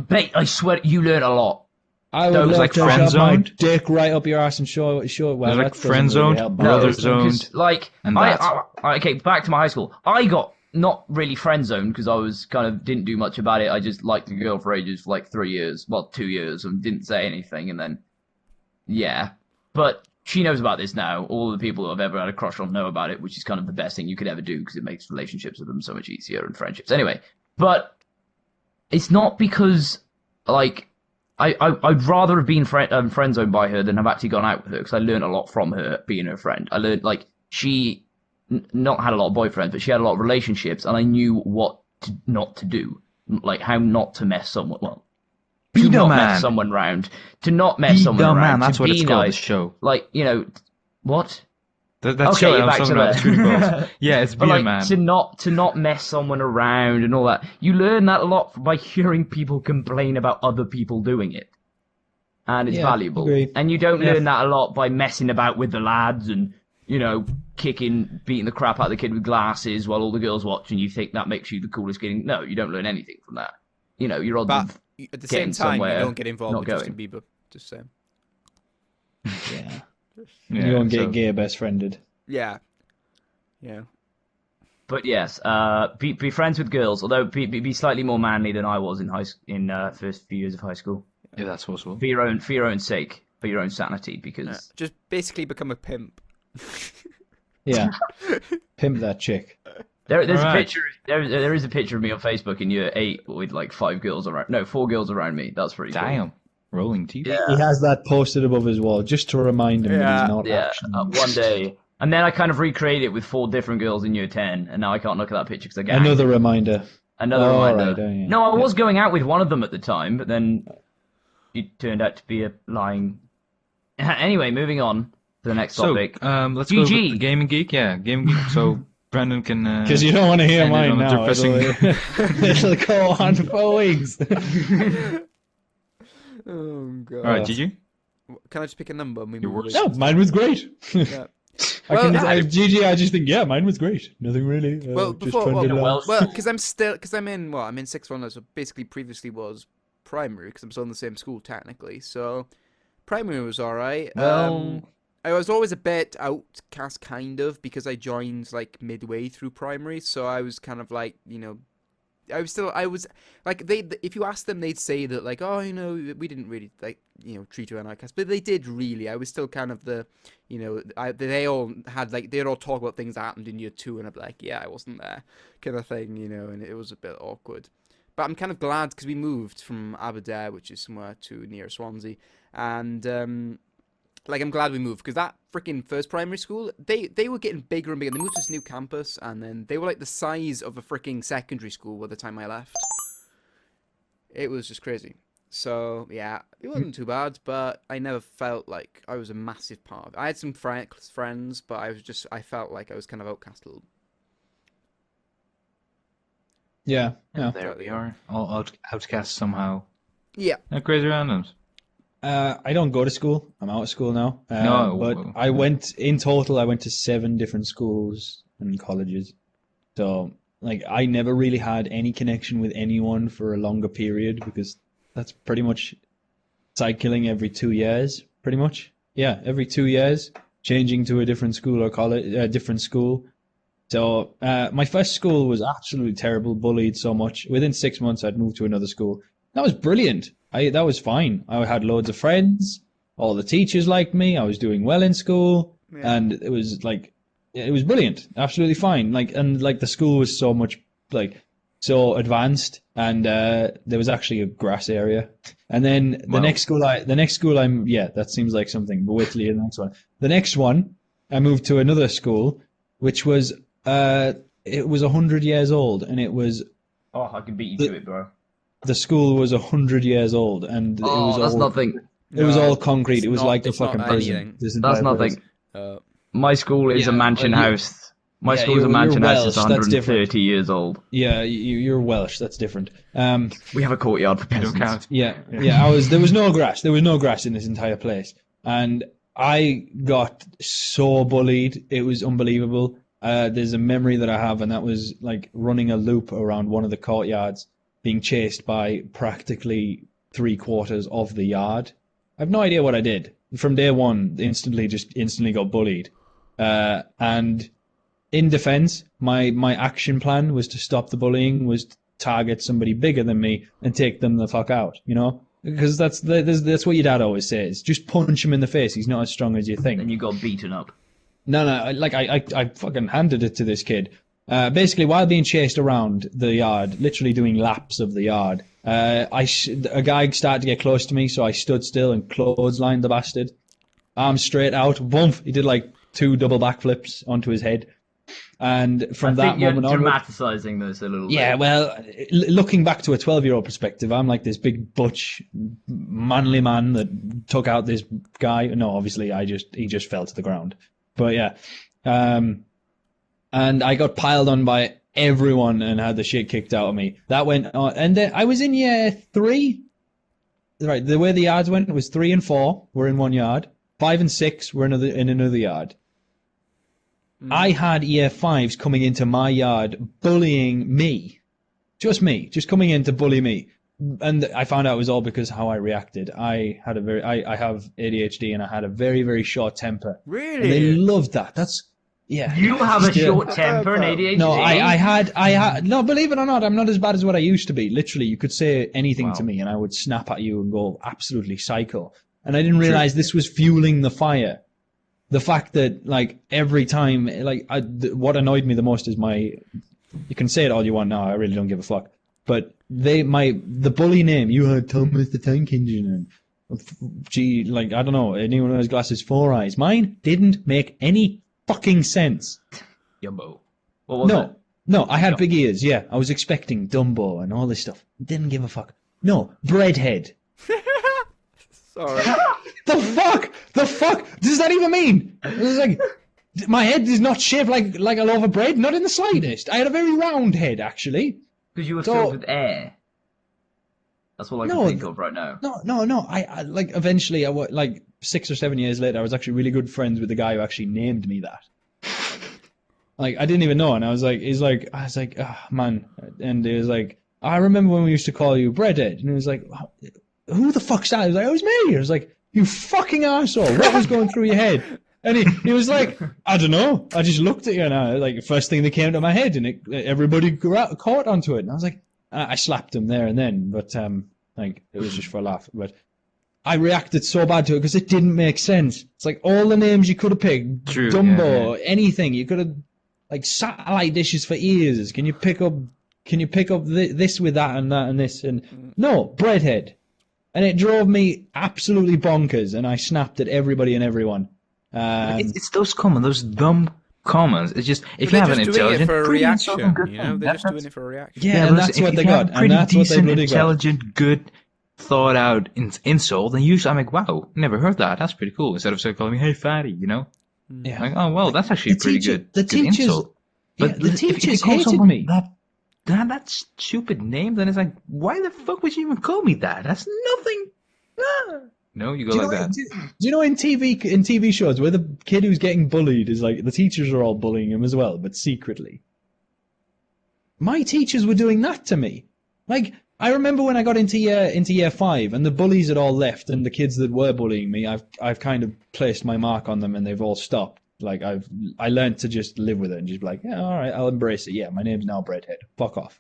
mate, I swear you learn a lot. I would Those, love like, to shove my friend-zoned? dick right up your ass and show it. Well, There's, like, that doesn't friend-zoned, really help. brother No, zoned, because, and okay, back to my high school. I got not really friend zoned because I was kind of didn't do much about it. I just liked a girl for ages, for 3 years, well, 2 years, and didn't say anything, and then yeah. But she knows about this now. All the people who I've ever had a crush on know about it, which is kind of the best thing you could ever do because it makes relationships with them so much easier and friendships. Anyway, but it's not because I'd rather have been friend zoned by her than have actually gone out with her because I learned a lot from her being her friend. I learned she not had a lot of boyfriends, but she had a lot of relationships, and I knew what not to do, how not to mess someone. Well, Be to the not man. mess someone round, to not mess Be someone the around, man. That's to what be it's called. The nice. show. What? That Okay, show you're I was back talking to about. that. The Street Balls. Yeah, it's be But a man. to not mess someone around and all that. You learn that a lot by hearing people complain about other people doing it. And it's Yeah, valuable. agree. And you don't Yeah. learn that a lot by messing about with the lads and, beating the crap out of the kid with glasses while all the girls watch and you think that makes you the coolest kid. No, you don't learn anything from that. You're on But at the same getting time, you somewhere, don't get involved not with Justin going. Bieber. Just saying. Yeah. Yeah, You don't get so- gay best friended. Yeah. Yeah. But yes, be friends with girls, although be slightly more manly than I was in first few years of high school. If that's possible. For your own sake, for your own sanity, because Just basically become a pimp. Yeah. Pimp that chick. there's a Alright. picture. There is a picture of me on Facebook in year 8 with 4 girls around me. That's pretty cool. Damn. Rolling teeth. Yeah. He has that posted above his wall just to remind him that Yeah. he's not Yeah, actually. one day. And then I kind of recreated it with 4 different girls in year 10, and now I can't look at that picture because I get Another angry. reminder. Another Oh, reminder. right, yeah. No, I was going out with one of them at the time, but then it turned out to be a lying. Anyway, moving on to the next So, topic. let's go with GG. the Gaming Geek. Yeah, Gaming Geek. So, Brendan can... Because you don't want to hear ended mine on a now. depressing- It'll go on for 4 weeks. Oh god. Alright, GG? Can I just pick a number? And we Your move worst. No, mine was great. Yeah. GG, I just think, yeah, mine was great. Nothing really. Well, just before, trying to well, laugh. well, because I'm in sixth one now, so basically previously was primary because I'm still in the same school technically. So primary was all right. Well, I was always a bit outcast, kind of, because I joined like midway through primary, so I was kind of like, I was like if you ask them, they'd say that like, oh, we didn't really like, treat you as an outcast, but they did really. I was still kind of the, they all had like, they'd all talk about things that happened in year 2, and I'd be like, yeah, I wasn't there, kind of thing, and it was a bit awkward. But I'm kind of glad because we moved from Aberdare, which is somewhere to near Swansea, and like, I'm glad we moved because that freaking first primary school, they were getting bigger and bigger. They moved to this new campus, and then they were like the size of a freaking secondary school by the time I left. It was just crazy. So, yeah, it wasn't too bad, but I never felt like I was a massive part of it. I had some friends, but I felt like I was kind of outcast a little. Yeah. There we are, all outcast somehow. Yeah. Crazy randoms. I don't go to school. I'm out of school now. No. But I went to 7 different schools and colleges. So, like, I never really had any connection with anyone for a longer period because that's pretty much cycling every 2 years, pretty much. Yeah, every 2 years, changing to a different school or college, different school. So, my first school was absolutely terrible, bullied so much. Within 6 months, I'd moved to another school. That was brilliant. That was fine. I had loads of friends. All the teachers liked me. I was doing well in school, and it was brilliant. Absolutely fine. The school was so much so advanced, and there was actually a grass area. And then the next school that seems like something. But wait till you hear the next one. The next one, I moved to another school, which was it was 100 years old, and it was. Oh, I can beat you to it, bro. The school was 100 years old, and it was that's all, nothing. It was all concrete. It was not- like a it's not fucking anything. prison. That's nothing. My school is a mansion house. My school is a mansion house. It's Welsh, that's 130 different. years old. Yeah, you're Welsh. That's different. We have a courtyard for Don't peasants. count. Yeah. There was no grass. There was no grass in this entire place, and I got so bullied. It was unbelievable. There's a memory that I have, and that was like running a loop around one of the courtyards, being chased by practically 3/4 of the yard. I have no idea what I did. From day one, instantly got bullied. And in defense, my action plan was to stop the bullying, was to target somebody bigger than me and take them the fuck out, Because that's what your dad always says. Just punch him in the face. He's not as strong as you think. And you got beaten up. No, I fucking handed it to this kid. Basically, while being chased around the yard, literally doing laps of the yard, a guy started to get close to me, so I stood still and clotheslined the bastard. Arms straight out, boom! He did like 2 double backflips onto his head, and from that moment on, dramatising this a little yeah. bit. Well, looking back to a 12-year-old perspective, I'm like this big butch, manly man that took out this guy. No, obviously, he just fell to the ground. But yeah, and I got piled on by everyone and had the shit kicked out of me. That went on, and then I was in year 3. Right, the way the yards went was 3 and 4 were in one yard, 5 and 6 were in another yard. I had year 5s coming into my yard bullying me, just coming in to bully me, and I found out it was all because how I reacted. I have ADHD, and I had a very, very short temper. Really? And they loved that. That's. Yeah. You have a Still- short temper and ADHD? No, I had, no, believe it or not, I'm not as bad as what I used to be. Literally, you could say anything to me and I would snap at you and go absolutely psycho. And I didn't realize this was fueling the fire. The fact that, like, every time, like, what annoyed me the most is you can say it all you want now, I really don't give a fuck. But the bully name, you heard Thomas the Tank Engine, and gee, like, I don't know, anyone who has glasses, 4 eyes. Mine didn't make any fucking sense. Yumbo. What was it? No, I had big ears, yeah. I was expecting Dumbo and all this stuff. Didn't give a fuck. No, Breadhead. Sorry. The fuck does that even mean? It was like, my head is not shaped like a loaf of bread, not in the slightest. I had a very round head, actually. Because you were filled with air. That's all I can think of right now. No. I like, eventually, like 6 or 7 years later, I was actually really good friends with the guy who actually named me that. Like, I didn't even know, and I was like, ah, man. And he was like, I remember when we used to call you Breadhead. And he was like, who the fuck's that? I was like, it was me. I was like, you fucking arsehole. What was going through your head? And he was like, I don't know. I just looked at you and like first thing that came to my head, and everybody caught onto it. And I was like, I slapped him there and then, but like it was just for a laugh. But I reacted so bad to it because it didn't make sense. It's like all the names you could have picked, True, Dumbo, anything you could have, like satellite dishes for ears. Can you pick up this with that and this and no breadhead, and it drove me absolutely bonkers. And I snapped at everybody and everyone. It's those those dumb comments. It's just if But you they're have an just doing it intelligent, for a pretty reaction. intelligent, good You know, thing. they're just doing it for a reaction. Yeah, and that's what they got, and that's what they bloody got. Intelligent, good, thought out insult, and usually I'm like, wow, never heard that. That's pretty cool. Instead of calling me, hey fatty, you know. Yeah. Like, oh well, that's actually The pretty teacher- good. the good teachers- insult. Yeah, But the if you teachers call hated someone me. that stupid name, then it's like, why the fuck would you even call me that? That's nothing. Ah. No, you go like that. Do you know in TV shows where the kid who's getting bullied is like the teachers are all bullying him as well, but secretly? My teachers were doing that to me. Like I remember when I got into year 5 and the bullies had all left and the kids that were bullying me, I've kind of placed my mark on them and they've all stopped. Like I learned to just live with it and just be like, yeah, all right, I'll embrace it. Yeah, my name's now Breadhead. Fuck off.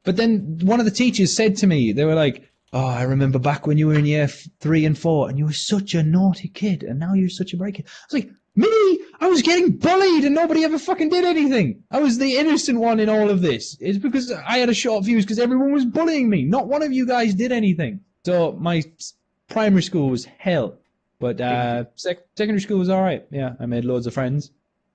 But then one of the teachers said to me, they were like, oh, I remember back when you were in year 3 and 4 and you were such a naughty kid and now you're such a bright kid. I was like, me? I was getting bullied and nobody ever fucking did anything. I was the innocent one in all of this. It's because I had a short fuse because everyone was bullying me. Not one of you guys did anything. So my primary school was hell. But secondary school was all right. Yeah, I made loads of friends.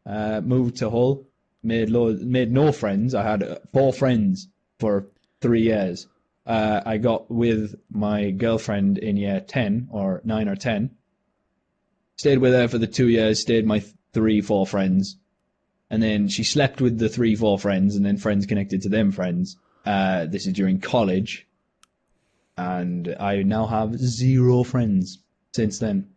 Moved to Hull. Made no friends. I had 4 friends for 3 years. I got with my girlfriend in year 10 or 9 or 10. Stayed with her for the 2 years. Stayed my 3-4 friends, and then she slept with the 3-4 friends, and then friends connected to them friends. This is during college, and I now have 0 friends since then.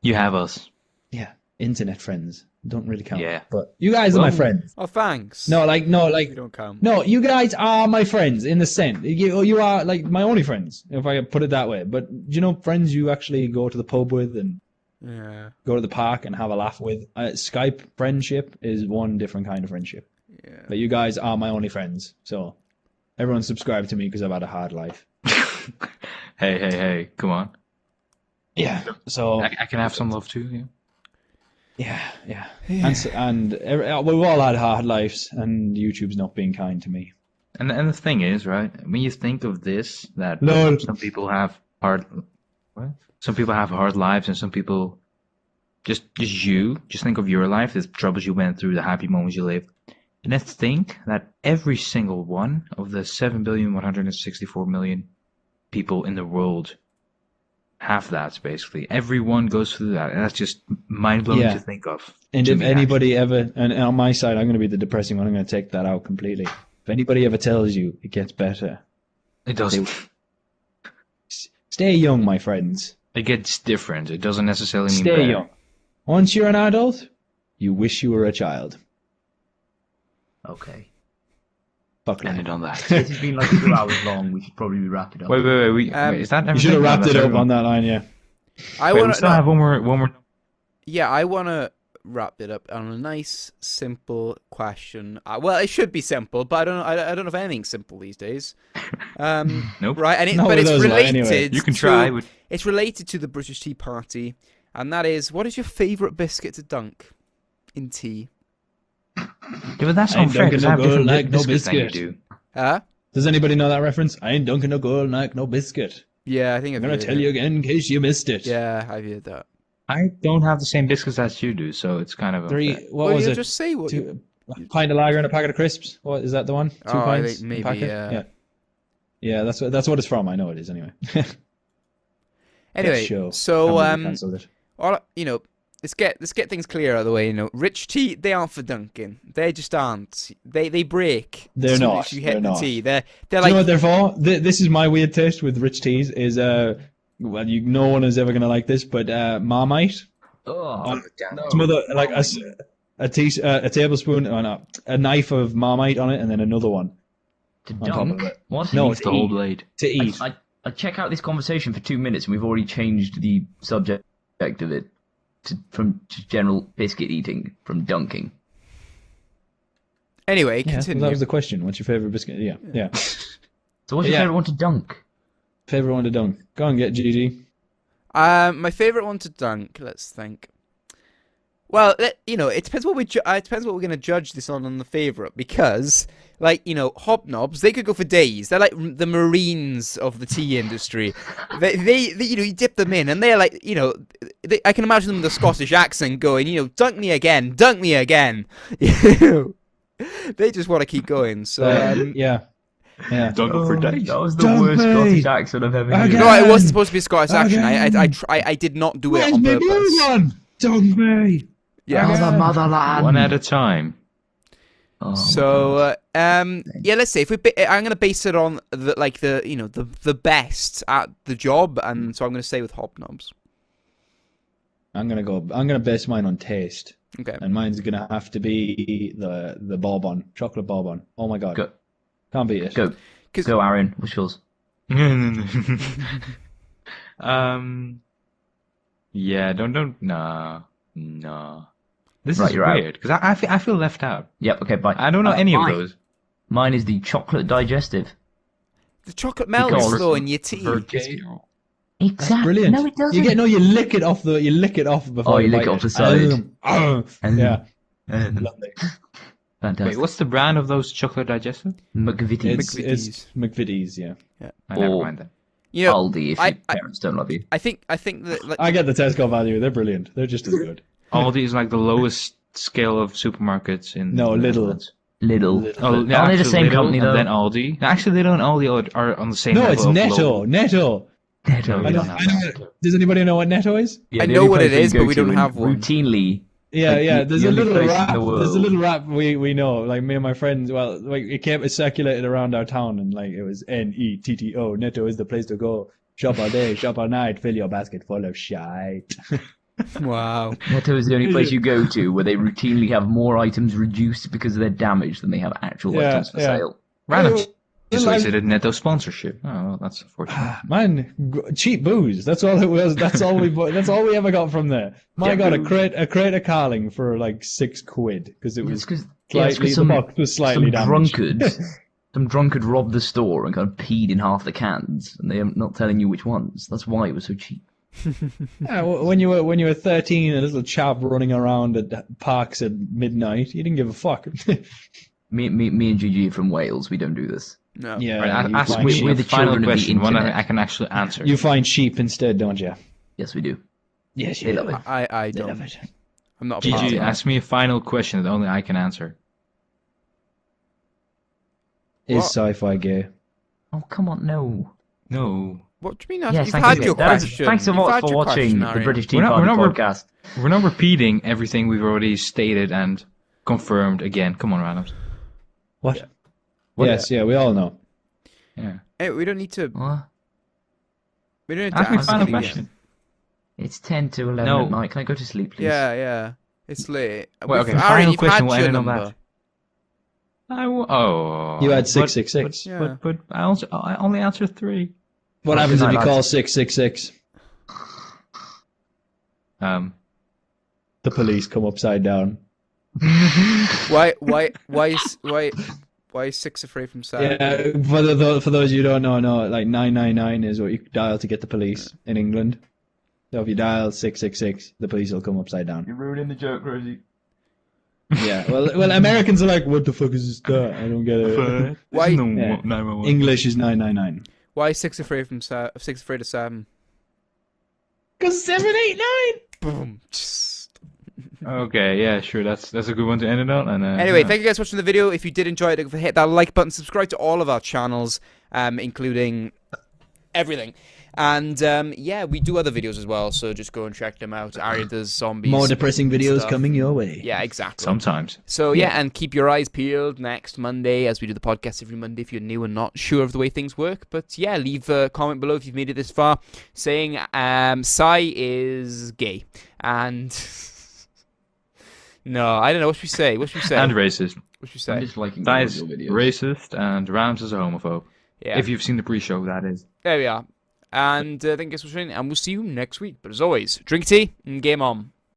You have us. Yeah, internet friends don't really count. Yeah. But you guys are my friends. Oh, thanks. No, like You don't count. no, you guys are my friends in the sense. You are like my only friends, if I could put it that way. But you know, friends you actually go to the pub with and Yeah. go to the park and have a laugh with. Skype friendship is one different kind of friendship. Yeah. But you guys are my only friends. So everyone subscribe to me because I've had a hard life. Hey, come on. Yeah. So I can have some love too. Yeah. yeah. And we've all had hard lives, and YouTube's not being kind to me. And the thing is, right? When you think of this, that No. some people have some people have hard lives, and some people just think of your life, the troubles you went through, the happy moments you lived, and then think that every single one of the 7,164,000,000 people in the world have that. Basically, everyone goes through that, and that's just mind blowing Yeah. to think of. And to if me, anybody ever, and on my side, I'm going to be the depressing one. I'm going to take that out completely. If anybody ever tells you it gets better, it doesn't. stay young, my friends. It gets different. It doesn't necessarily mean Stay better. young. Once you're an adult, you wish you were a child. Okay. Fuck And me. it on that. This has been like 2 hours long. We should probably wrap it up. Wait. Wait, is that You should have everything? wrapped That's it up everyone. on that line, yeah. I Wait, we want still to. have one more. Yeah, I want to wrap it up on a nice, simple question. Well, it should be simple, but I don't know. I don't know if anything's simple these days. Nope. Right, and Not but with it's us, like, related. anyway. You can try. To, it's related to the British Tea Party, and that is, what is your favourite biscuit to dunk in tea? Yeah, but that's I ain't unfair because I have dunking no different gold like no biscuits than you biscuit. do. Huh? Does anybody know that reference? I ain't dunking no gold like no biscuit. Yeah, I think I'm I've going heard to tell that. you again in case you missed it. Yeah, I've heard that. I don't have the same biscuits as you do, so it's kind of What Well, was you it? just say what. You... A pint of lager and a packet of crisps? What, is that the one? 2 Oh, I pints? think maybe, a packet? yeah. Yeah, that's what it's from. I know it is anyway. Anyway, Show. so Can't believe we cancelled it. all let's get things clear out of the way. Rich tea, they aren't for dunking. They just aren't. They break. They're as soon not. as you hit They're the not. tea. They're Do you like know what they're for? This is my weird taste with rich teas. Is well, no one is ever gonna like this, but Marmite. Oh, Some other like a tablespoon, or no, a knife of Marmite on it, and then another one to on top of dunk? it What? No, it's the whole blade. to eat. I check out this conversation for 2 minutes and we've already changed the subject of it. from general biscuit eating from dunking. Anyway, Yeah, well, continue. that was the question. What's your favorite biscuit? Yeah. So what's your Yeah. favorite one to dunk? Favorite one to dunk. Go and get GG. My favorite one to dunk. Let's think. Well, it depends what it depends what we're gonna judge this on the favorite, because, like, hobnobs, they could go for days. They're like the Marines of the tea industry. they you dip them in, and they're like, I can imagine them with a Scottish accent going, dunk me again, dunk me again. They just want to keep going. So Yeah. Don't go for days. That was the Dunk worst me. Scottish accent I've ever heard. Again. no, it wasn't supposed to be a Scottish accent. Again. I did not do it Where's on my purpose. blue one? Dunk me. Yeah. Oh, the motherland. One at a time. Oh, So let's say if I'm gonna base it on the best at the job, and so I'm gonna stay with hobnobs. I'm gonna base mine on taste. Okay. And mine's gonna have to be the bourbon, chocolate bourbon. Oh my god. Go. Can't beat it. Go, Aaron. What's yours? Yeah, no. This Right, is you're out. weird because I feel left out. Yep. Okay. Bye. I don't know any of mine. those. Mine is the chocolate digestive. The chocolate melts Because- though in your tea. Exactly. Brilliant. No, it doesn't. You lick it off before Oh, you you lick bite it off the side. Yeah. Lovely. Fantastic. Wait, what's the brand of those chocolate digestive? McVitie's. It's McVitie's, yeah. Never Or- mind that. Aldi if I- your parents don't love you. I think that like, I get the Tesco value. They're brilliant. They're just as good. Aldi is like the lowest scale of supermarkets in. No, the Lidl. Netherlands. Lidl. Oh, Are they the same Lidl company, though? And then Aldi. No, actually, Lidl and Aldi are on the same No, level. it's of Netto. low. Netto. Netto. No, I we know, don't have I know, that. does anybody know what Netto is? Yeah, I the know only what place it we is, go but we to don't have one. Routinely. Yeah, Like, yeah. the There's a only little place in rap. the There's a world. little rap we know. Like me and my friends. Well, like it circulated around our town, and like it was NETTO. Netto is the place to go. Shop all day, shop all night. Fill your basket full of shite. wow. Netto is the only place you go to where they routinely have more items reduced because of their damage than they have actual Yeah, items for yeah. sale. Random. Well, Just like- wasted a Netto sponsorship. Oh, well, that's unfortunate. Man, cheap booze. That's all it was. That's all we. That's all we ever got from there. I got a crate of Carling for like £6 because it was It's slightly. because The box was slightly some damaged. drunkard, some drunkard robbed the store and kind of peed in half the cans, and they're not telling you which ones. That's why it was so cheap. Yeah, when you were 13, a little chap running around at parks at midnight, you didn't give a fuck. Me and Gigi are from Wales. We don't do this. No. Yeah, Right, you ask find me sheep. we're a the final children of the question, one internet. I can actually answer. You find sheep instead, don't you? Yes, we do. Yes, They love it. I They don't. love it. I'm not a part Gigi, of that. ask me a final question that only I can answer. Is What? sci-fi gay? Oh come on, no. No. What do you mean? Yes, You've thank had you. your That is- question. thanks so You've much had for your watching question, the Arian. British Tea We're not- Party we're not- podcast. We're not repeating everything we've already stated and confirmed again. Come on, Randoms. What? What? Yes, yeah, we all know. Yeah. Hey, we don't need to. What? We don't need to Ask me a ask final it again. question. It's 10 to 11 No. at night. Can I go to sleep, please? Yeah. It's late. Well, okay, Aaron, final you've question, had we'll your end on number. that. Oh. You had but- 666. Yeah. But I only answered 3. What Oh, happens good if night, you call lads. 666? The police come upside down. Why is 6 afraid from 7? Yeah, for those you who don't know, like 999 is what you dial to get the police in England. So if you dial 666, the police will come upside down. You're ruining the joke, Rosie. Yeah, well, Americans are like, what the fuck is this star? I don't get it. Why- Yeah. English is 999. Why is 6 afraid from 6 afraid of 7? Because 789. Boom. Okay, yeah, sure. That's a good one to end it on. And Anyway, yeah. thank you guys for watching the video. If you did enjoy it, don't forget to hit that like button, subscribe to all of our channels, including everything. And yeah, we do other videos as well, so just go and check them out. Ari does zombies. More depressing videos stuff. coming your way. Yeah, exactly. Sometimes. So yeah, and keep your eyes peeled next Monday as we do the podcast every Monday if you're new and not sure of the way things work. But yeah, leave a comment below if you've made it this far saying Sai is gay. And no, I don't know. What should we say? What should we say? And racist. What should we say? I'm just liking That all is of your videos. racist, and Rams is a homophobe. Yeah. If you've seen the pre-show, that is. There we are. And thank you guys for watching, and we'll see you next week. But as always, drink tea and game on.